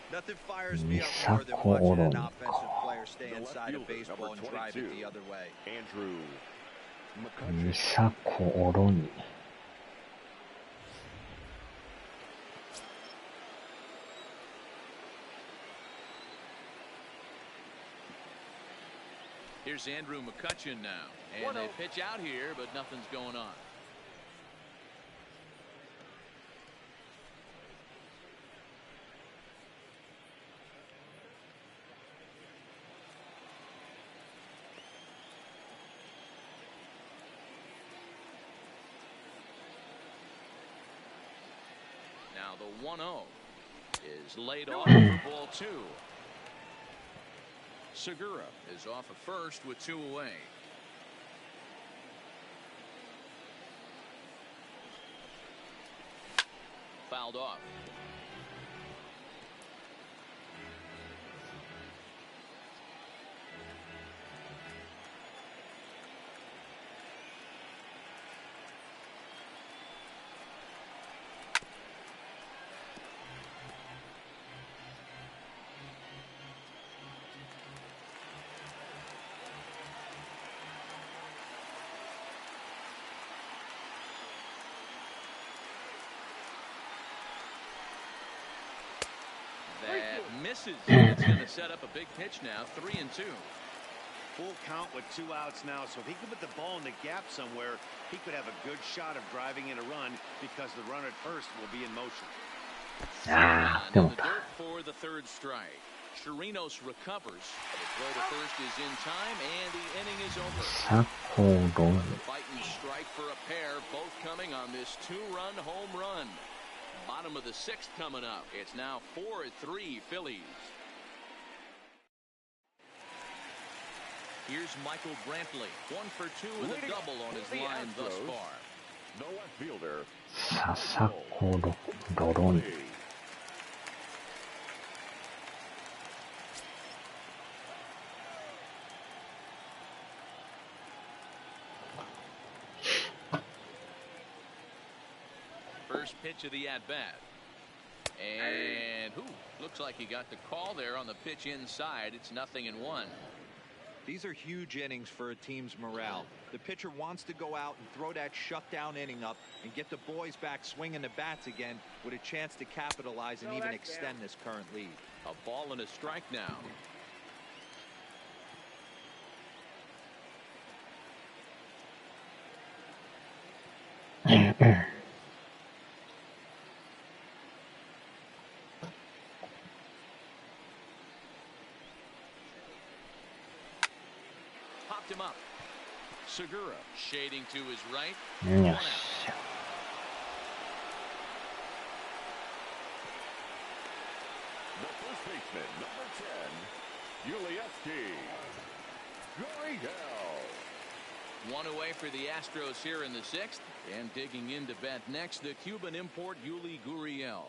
Nothing fires me up more than watching an offensive player stay inside of baseball and drive it the other way. Andrew 美佐子おろに。 Here's Andrew McCutchen now. And they pitch out here, but nothing's going on. 1-0 is laid off for ball 2. Segura is off at first with 2 away. Fouled off. That misses. It's going to set up a big pitch now. 3-2. Full count with 2 outs now, so if he could put the ball in the gap somewhere, he could have a good shot of driving in a run because the runner at first will be in motion. de Inも the dirt for the 3rd strike. Chirinos recovers. The throw to first is in time, and the inning is over. さころ Fight and strike for a pair, both coming on this 2-run home run. Bottom of the 6th coming up. It's now 4-3 Phillies. Here's Michael Brantley. 1 for 2 with a double on his line thus far. The left fielder, 笹子ロロン First pitch of the at-bat. And looks like he got the call there on the pitch inside. It's 0-1. These are huge innings for a team's morale. The pitcher wants to go out and throw that shutdown inning up and get the boys back swinging the bats again with a chance to capitalize and even extend this current lead. A ball and a strike now. Popped him up. Segura shading to his right. よっしゃ the first baseman, number 10, Yulieski. Gurriel. 1 away for the Astros here in the 6th. And digging in to bat next, the Cuban import Yuli Gurriel.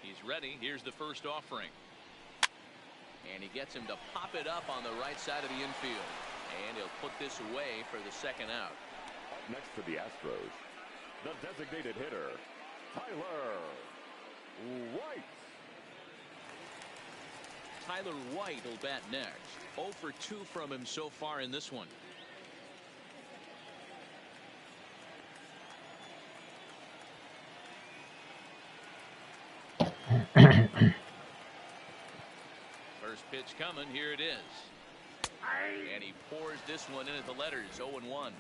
He's ready. Here's the first offering. And he gets him to pop it up on the right side of the infield. And he'll put this away for the 2nd out. Up next for the Astros, the designated hitter, Tyler White. Tyler White will bat next. 0 for 2 from him so far in this one. First pitch coming. Here it is. And he pours this one in at the letters. 0-1.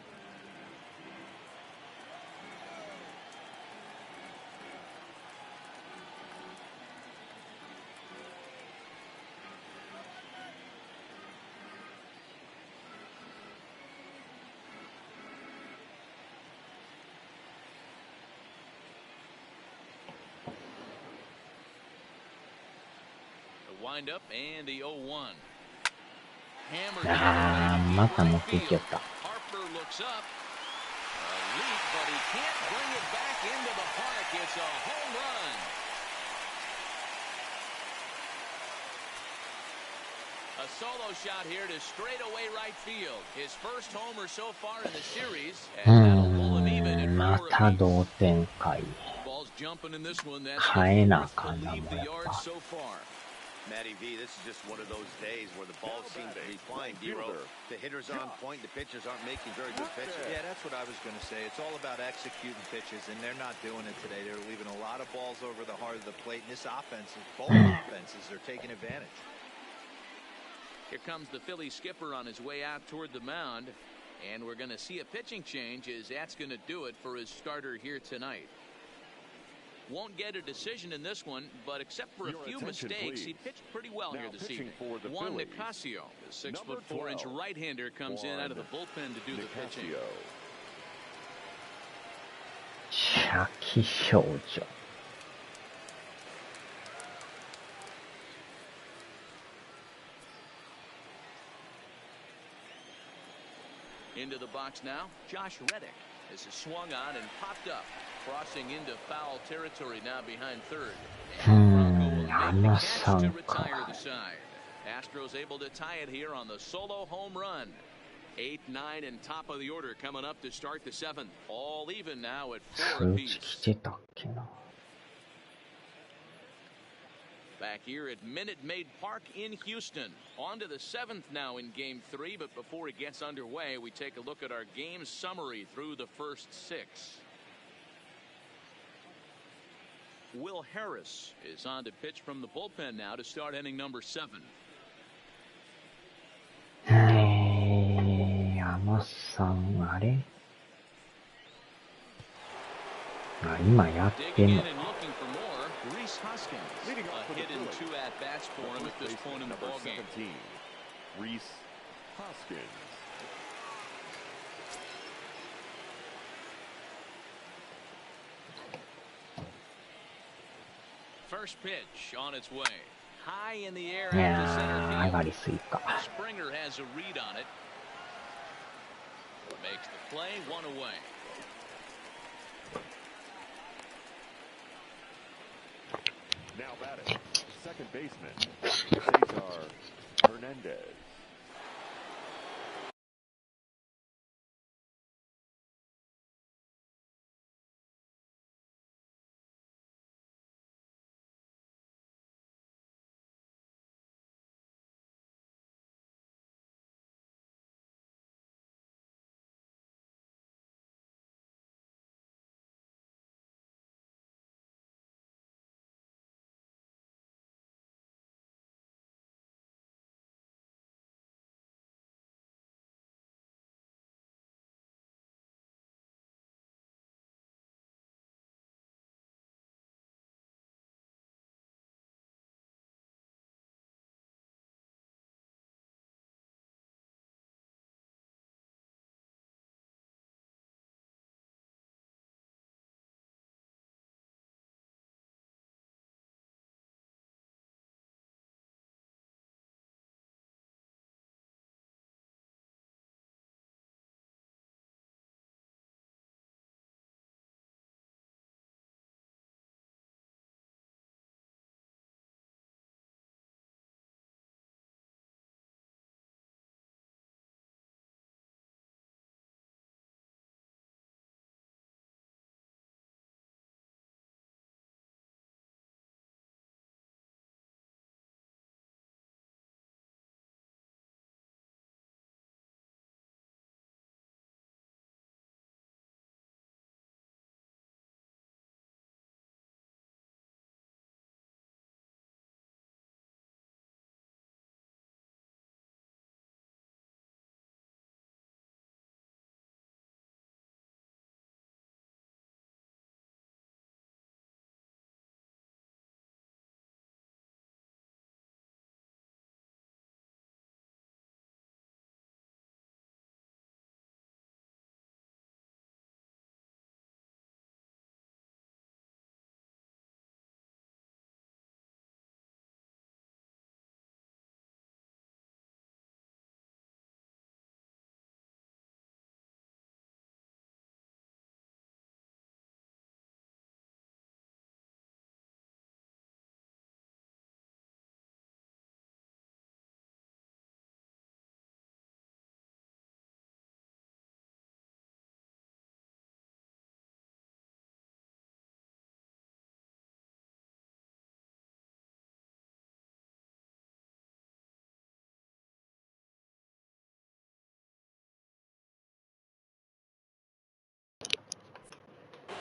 Wind up and the 0-1. Hammered. また持っていきよった Harper looks up. A leap, but he can't bring it back into the park. It's a home run. A solo shot here to straightaway right field. His first homer so far in the series. And that'll pull him even at ま 4 た apiece. 同点かい Ball's jumping in this one. That's 変えなあ the か fourth ん to な leave もう the やっ yard ぱ so far. Matty V, this is just one of those days where the ball seems to be flying, D-Row. The hitter's on point, the pitchers aren't making very good pitches. Yeah, that's what I was going to say. It's all about executing pitches, and they're not doing it today. They're leaving a lot of balls over the heart of the plate, and this offense, both offenses are taking advantage. Here comes the Philly skipper on his way out toward the mound. And we're going to see a pitching change as that's going to do it for his starter here tonight. Won't get a decision in this one, but except for a few mistakes, he pitched pretty well here this evening. Juan Nicasio, the 6'4" right-hander, comes in out of the bullpen to do the pitching. 邪気少女 Into the box now, Josh Reddick. This is swung on and popped up, crossing into foul territory now behind third. And Bronco will make the catch to retire the side. Astros able to tie it here on the solo home run. 8, 9, and top of the order coming up to start the 7th. All even now at 4 apiece. Back here at Minute Maid Park in Houston. On to the 7th now in Game 3, but before it gets underway, we take a look at our game summary through the first 6. Will Harris is on to pitch from the bullpen now to start inning number 7. 山さん、あれあ、今やってんのか。Reese Hoskins, a hit in 2 at-bats for him at this point in the ballgame. Reese Hoskins. First pitch on its way. High in the air out to center field. Springer has a read on it. Makes the play, 1 away. Now batting, second baseman, Cesar Hernandez.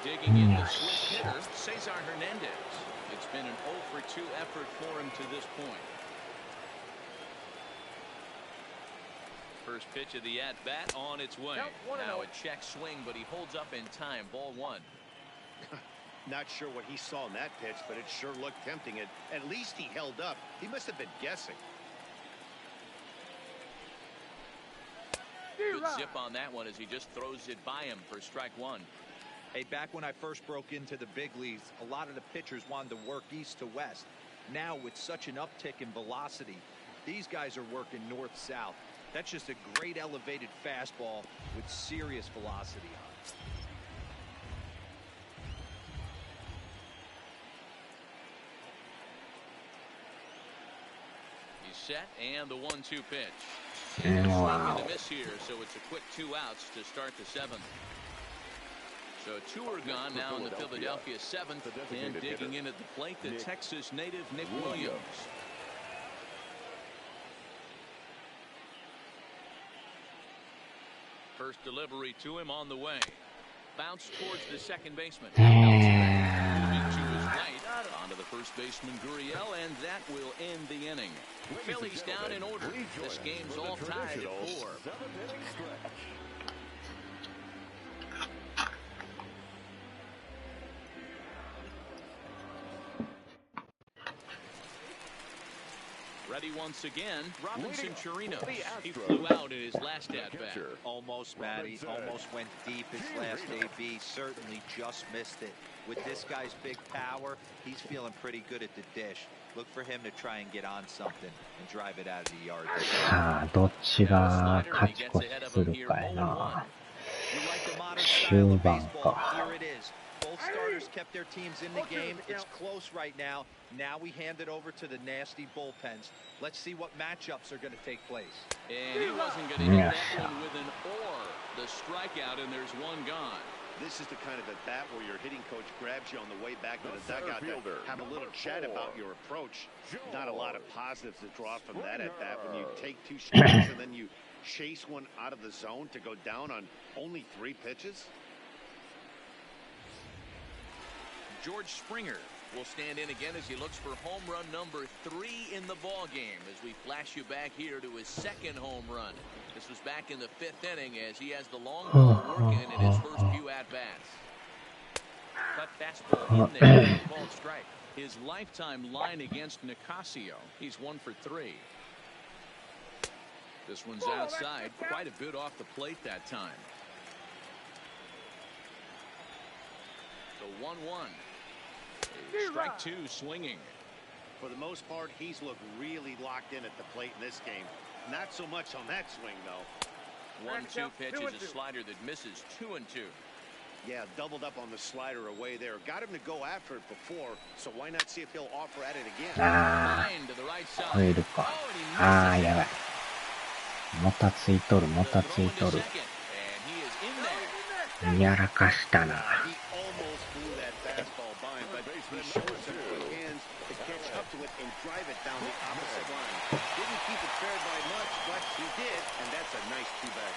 Digging in the switch hitter, Cesar Hernandez. It's been an 0-for-2 effort for him to this point. first pitch of the at-bat on its way. Now a check swing, but he holds up in time. Ball one. Not sure what he saw in that pitch, but it sure looked tempting. At least he held up. He must have been guessing. Good zip on that one as he just throws it by him for strike one. Hey, back when I first broke into the big leagues, a lot of the pitchers wanted to work east to west. Now, with such an uptick in velocity, these guys are working north-south. That's just a great elevated fastball with serious velocity on it. He's set, and the 1-2 pitch. Wow. Swing and a miss here, so it's a quick 2 outs to start the 7th. So 2 are gone now in the Philadelphia 7th, and digging in at the plate, the Texas native Nick Williams. First delivery to him on the way. Bounce towards the second baseman. Moving to his right, onto the first baseman Gurriel, and that will end the inning. Phillies down in order. This game's all tied at 4. Ready once again, Robinson Chirino. He flew out in his last at-bat. Almost, Matty. Almost went deep his last AB. Certainly just missed it. With this guy's big power, he's feeling pretty good at the dish. Look for him to try and get on something and drive it out of the yard. さあ、どっちが勝ち越しするかやな。終盤か。Both starters kept their teams in the game. It's close right now. Now we hand it over to the nasty bullpens. Let's see what matchups are going to take place. And he wasn't going to hit that one with an or. The strikeout, and there's one gone. This is the kind of at bat where your hitting coach grabs you on the way back to the dugout to have a little chat about your approach. Not a lot of positives to draw from that at bat when you take 2 strikes and then you chase one out of the zone to go down on only 3 pitches. George Springer will stand in again as he looks for home run number 3 in the ball game as we flash you back here to his 2nd home run. This was back in the 5th inning as he has the long ball working in his first few at-bats. Cut fastball in there, called strike. His lifetime line against Nicasio, he's 1 for 3. This one's outside, quite a bit off the plate that time. So 1-1. Strike 2 swinging. For the most part, he's looked really locked in at the plate in this game. Not so much on that swing, though. 1-2 pitch is a slider that misses. 2-2. Yeah, doubled up on the slider away there. Got him to go after it before, so why not see if he'll offer at it again? Line to the right side. 超えるか。ああ、やばい。もたついとる、もたついとる。やらかしたな。He showed some quick hands to catch up to it and drive it down the opposite line. Didn't keep it fair by much, but he did, and that's a nice 2-back.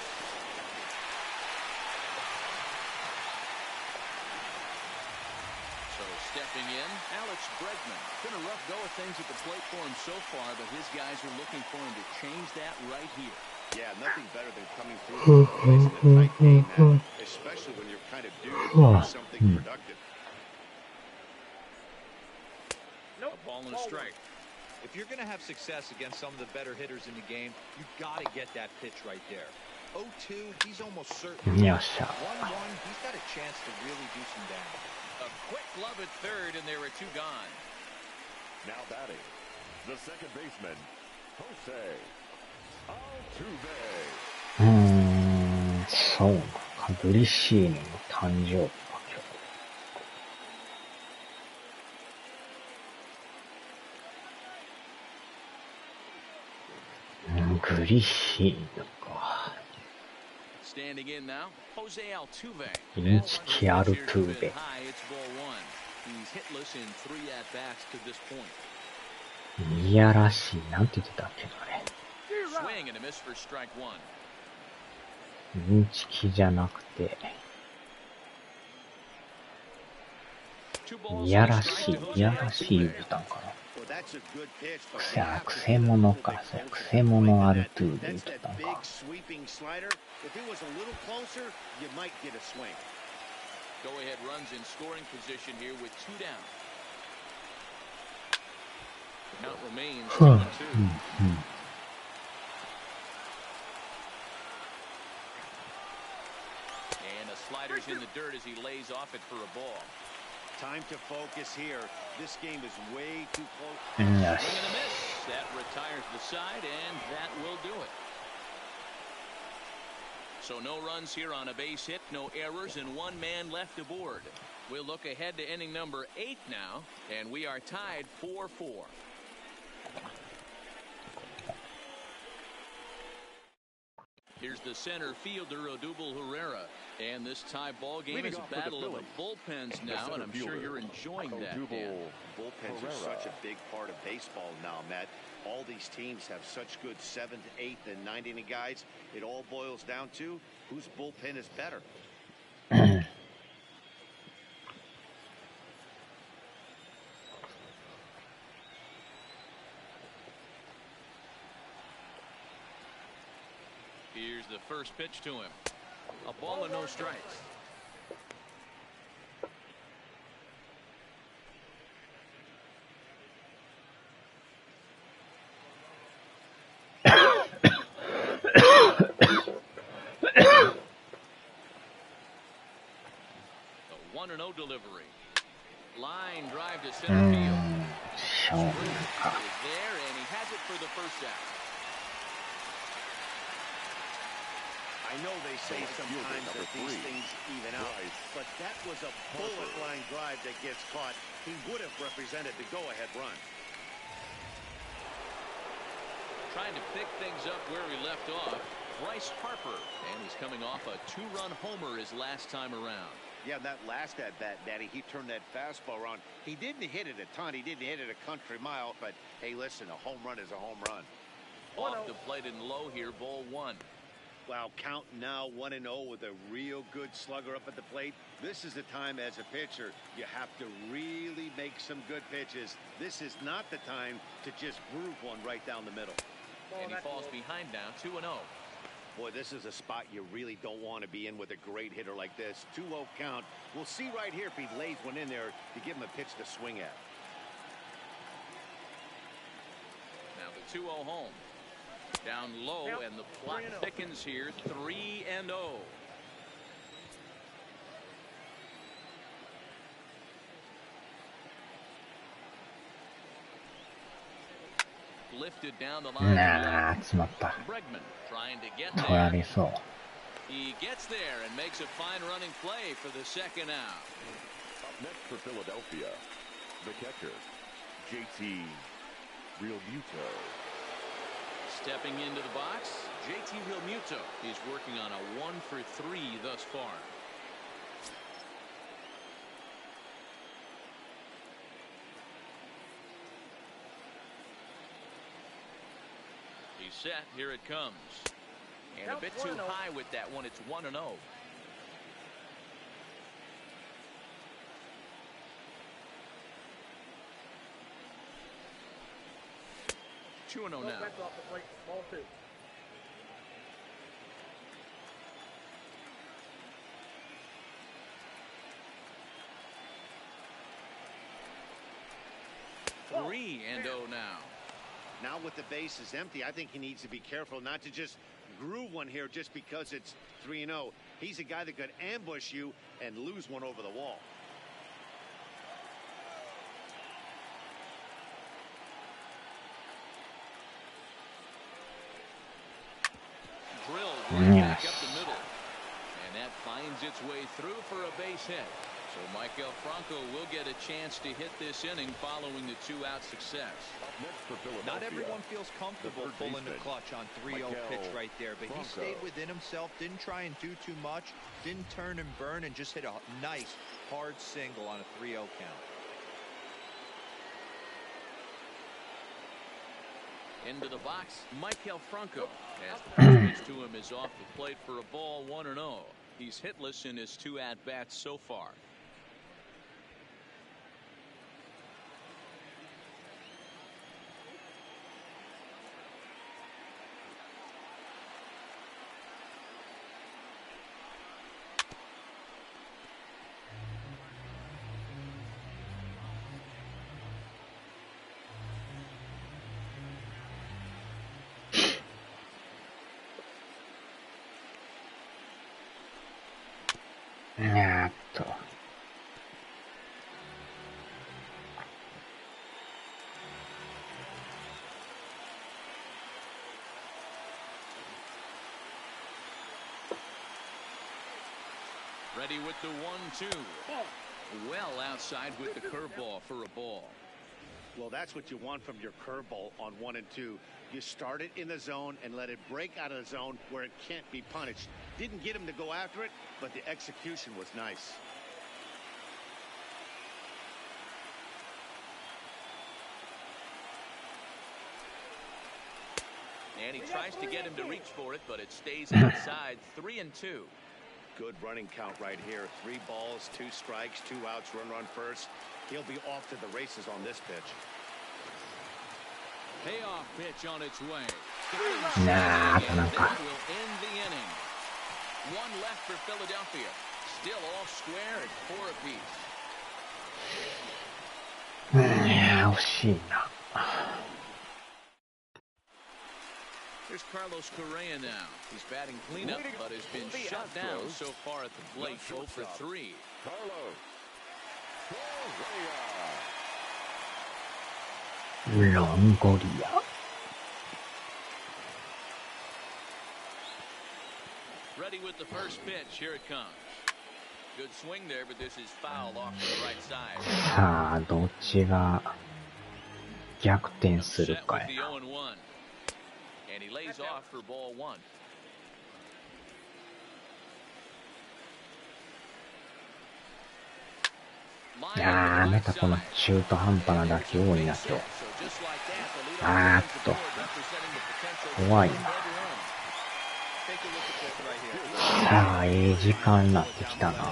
So stepping in, Alex Bregman. Been a rough go of things at the plate for him so far, but his guys are looking for him to change that right here. Yeah, nothing better than coming through in a tight game, man, especially when you're kind of due to do something productive. Ball and a strike. If you're going to have success against some of the better hitters in the game, you got to get that pitch right there. 0-2, he's almost certain. 1-1, he's got a chance to really do some damage. A quick glove at third, and there are 2 gone. Now batting, the second baseman, Jose Altuve. そうか、グリシーニの誕生日か、グリシーヌか。Standing in now, Jose Altuve. インチキアルトゥーベ。He's hitless in 3 at-bats to this point. いやらしい。なんて言ってたっけ、あれ。Swing and a miss for strike 1. インチキじゃなくて。いやらしい、いやらしい言うたんかな。That's a good pitch, but くせ者か、そう、くせ者アルトゥーで言っ that's ちゃった that の big か。 sweeping slider. If it was a little closer, you might get a swing. Go ahead runs in scoring position here with 2 down. Count remains 2-2. And a slider's in the dirt as he lays off it for a ball. Time to focus here. This game is way too close. よ Swing し。 and a miss. That retires the side, and that will do it. So no runs here on a base hit, no errors, and 1 man left aboard. We'll look ahead to inning number 8 now, and we are tied 4-4. Here's the center fielder, Odubel Herrera. And this tie ball game is a battle of the bullpens now, and I'm sure you're enjoying that, Dan. Bullpens are such a big part of baseball now, Matt. All these teams have such good 7th, 8th, and 9th inning guys. It all boils down to whose bullpen is better. Here's the first pitch to him. A ball and no strikes. A 1-0 delivery. Line drive to center field. しょうがないか。 Is there, and he has it for the first out. I know they say sometimes that these things even out, but that was a bullet line drive that gets caught. He would have represented the go-ahead run. Trying to pick things up where he left off. Bryce Harper, and he's coming off a 2-run homer his last time around. Yeah, that last at-bat, Daddy, he turned that fastball around. He didn't hit it a ton. He didn't hit it a country mile, but hey, listen, a home run is a home run. Off the plate and low here, ball 1. Wow, count now 1-0 with a real good slugger up at the plate. This is the time as a pitcher you have to really make some good pitches. This is not the time to just groove one right down the middle. And he falls behind now, 2-0. Boy, this is a spot you really don't want to be in with a great hitter like this. 2-0 count. We'll see right here if he lays one in there to give him a pitch to swing at. Now the 2-0 home. Down low, and the plot thickens here, 3-0. Lifted down the line. なあ、詰まった。 Bregman trying to get 取ら there. れそう。 He gets there and makes a fine running play for the second out. Up next for Philadelphia, the catcher, JT Realmuto. Stepping into the box, JT Realmuto is working on a 1-for-3 thus far. He's set. Here it comes. And a bit too high with that one. It's 1-0. Two and 0 now. Three and 0 now. Now with the bases empty, I think he needs to be careful not to just groove one here just because it's 3-0. He's a guy that could ambush you and lose one over the wall. Drilled right back up the middle. And that finds its way through for a base hit. So Michael Franco will get a chance to hit this inning following the 2-out success. Not everyone feels comfortable pulling the clutch on 3-0 pitch right there, but he stayed within himself, didn't try and do too much, didn't turn and burn, and just hit a nice hard single on a 3-0 count. Into the box, Michael Franco. As the pitch to him is off the plate for a ball, 1-0. He's hitless in his 2 at-bats so far. Ready with the 1-2. Well outside with the curveball for a ball. Well, that's what you want from your curveball on 1 and 2. You start it in the zone and let it break out of the zone where it can't be punished. Didn't get him to go after it, but the execution was nice. And he tries to get him to reach for it, but it stays outside. 3-2. Good running count right here. 3 balls, 2 strikes, 2 outs, run first. He'll be off to the races on this pitch. Payoff pitch on its way. That will end the inning. 1 left for Philadelphia. Still all square at 4 apiece. 惜しいな。Here's Carlos Correa now. He's batting cleanup, but has been shut down so far at the plate. 0 for 3. Carlos Correa. ロンゴリア。Ready with the first pitch. Here it comes. Good swing there, but this is foul off to the right side. さあ、どっちが逆転するかやな。And he lays off for ball 1. またこの中途半端な打球多いな今日。怖いな。さあ、いい時間になってきたな。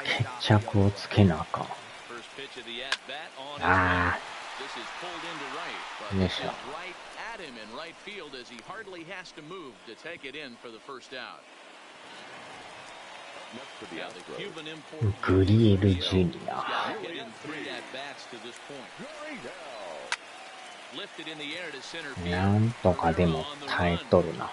決着をつけなあかん。よいしょ。グリエルジュニア。なんとかでも耐えとるな。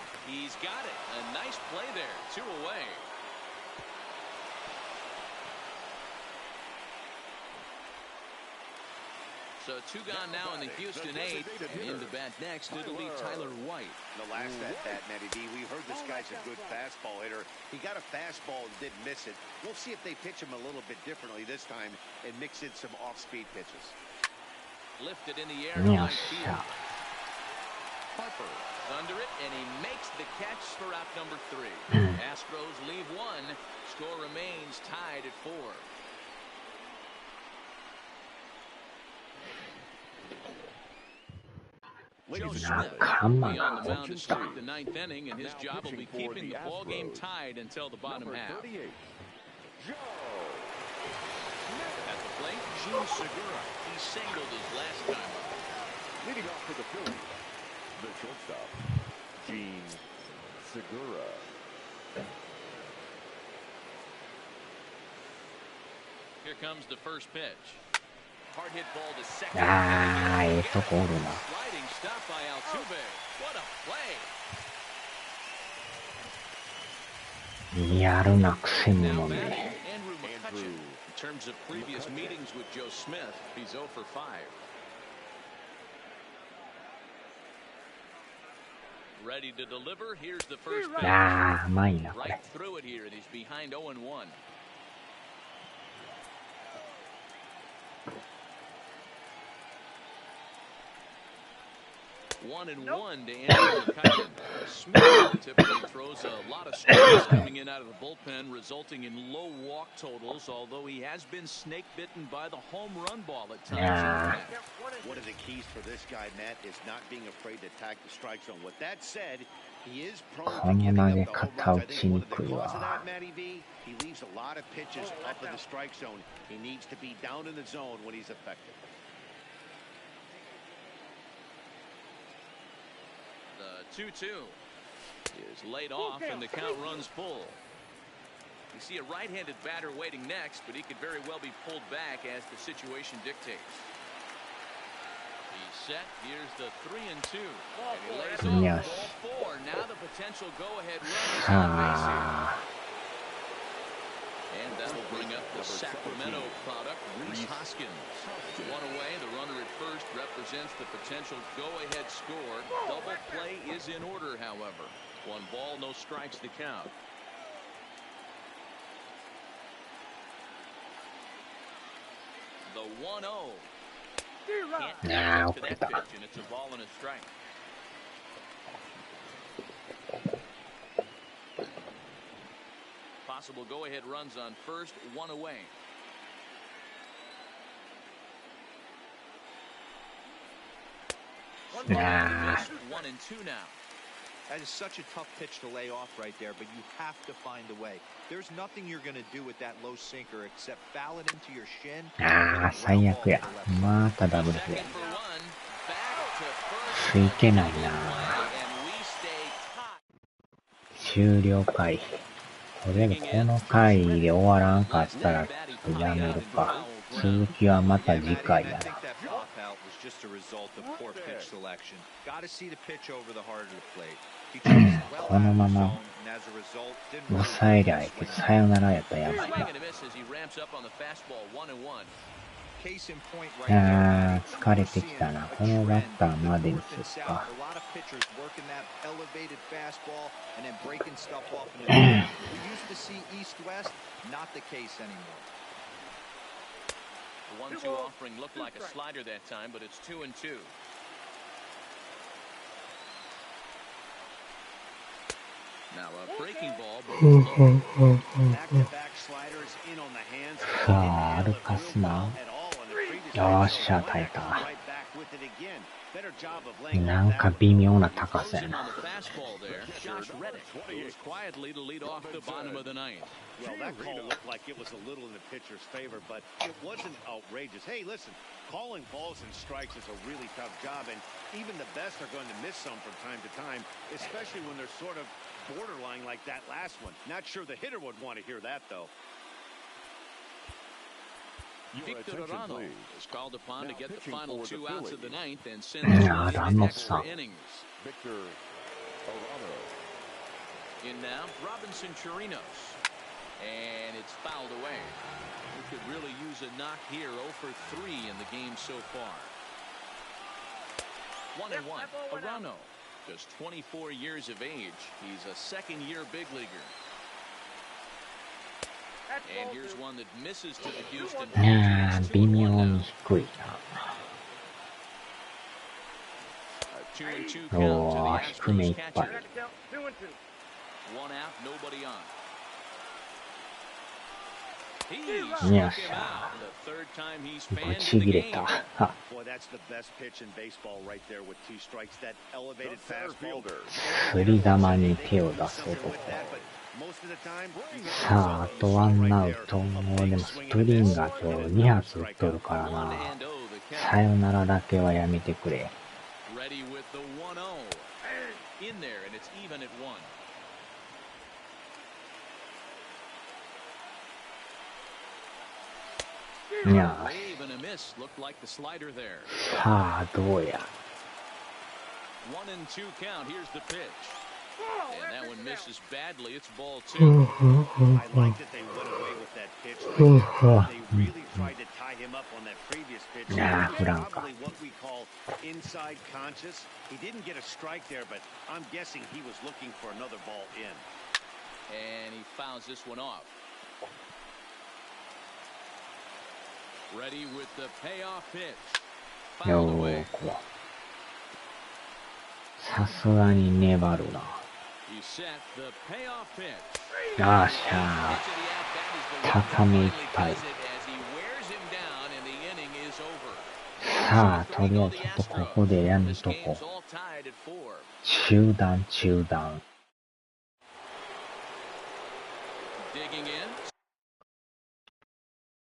So 2 gone now in the Houston 8th, and in the bat next, it'll be Tyler White. The last at bat, Matty D, we heard this guy's a good fastball hitter. He got a fastball and didn't miss it. We'll see if they pitch him a little bit differently this time and mix in some off-speed pitches. Lifted in the air to right field. Harper under it, and he makes the catch for out number 3. Astros leave 1. Score remains tied at 4. Joe Smith beyond the mound to start the 9th inning, and his job will be keeping the ball game tied until the bottom half. At the plate, Gene Segura. He singled his last time up. Leading off for the Phillies, the shortstop, Gene Segura. Here comes the first pitch. Hard hit ball to second. ええとこおるな。 Sliding stop by Altuve. What a play. やるなくせ者め。 In terms of previous meetings with Joe Smith, he's 0 for 5. Ready to deliver. Here's the first pitch. うまいなこれ。 Right through it here, and he's behind 0-1. 1-1 to Andrew McCutcheon. Smith typically throws a lot of strikes coming in out of the bullpen, resulting in low walk totals, although he has been snake bitten by the home run ball at times. One of the keys for this guy, Matt, is not being afraid to attack the strike zone. With that said, he is prone to giving up the home runs. I think one of the causes of that, Matty V, he leaves a lot of pitches up in the strike zone. He needs to be down in the zone when he's effective. The 2-2 is laid off, and the count runs full. You see a right-handed batter waiting next, but he could very well be pulled back as the situation dictates. He set. Here's the 3-2. And he lays off Yes. ball 4. Now the potential go-ahead run is on base here. さあ、 And that will bring up the Sacramento product, Reese Hoskins. One away, the runner at first represents the potential go-ahead score. Double play is in order, however. 1 ball, no strikes to count. The 1-0. Nah, Can't get to that pitch, and it's a ball and a strike. Possible go-ahead runs on first, 1 away. Nah. 1-2 now. That is such a tough pitch to lay off right there, but you have to find a way. There's nothing you're going to do with that low sinker except foul it into your shin. ああ、最悪や。またダブルプレー。ついてないな。終了回。これでこの回で終わらんかったらやめるか。続きはまた次回やな。このまま抑えりゃいいけど、サヨナラやったらやばいな。あー、疲れてきたな。このバッターまでにするか。The 1-2 offering looked like a slider that time, but it's 2-2. Now a breaking ball, but Back-to-back sliders in on the hands. さあ、歩かすな。よっしゃ、耐えた。 なんか微妙な高さやな。Well, that call looked like it was a little in the pitcher's favor, but it wasn't outrageous. Hey, listen, calling balls and strikes is a really tough job, and even the best are going to miss some from time to time, especially when they're sort of borderline like that last one. Not sure the hitter would want to hear that, though. Victor Arano is called upon to get the final 2 outs of the 9th and send the extra innings. Victor Arano. In now, Robinson Chirinos. And it's fouled away. We could really use a knock here. 0 for 3 in the game so far. 1-1. Arano, just 24 years of age. He's a second-year big leaguer. And here's one that misses to the Houston. あー、微妙に低いな。おー、低めいっぱい。1 out, nobody on. よっしゃ。ぶち切れた。Boy, that's the best pitch in baseball right there with 2 strikes. That elevated fastball. すり球に手を出す男。さあ、あと1アウト。でもスプリンガーと2発打っとるからな。さよならだけはやめてくれ。いやさあ、どうや。1-2 count. Here's the pitch. And that one misses badly. It's ball 2. I like that they went away with that pitch. They really tried to tie him up on that previous pitch. Probably what we call inside conscious. He didn't get a strike there, but I'm guessing he was looking for another ball in. And he fouls this one off. Ready with the payoff pitch. よーくわ。さすがに粘るな。よっしゃー。高めいっぱい。さあ、とりあえずちょっとここでやめとこう。中断。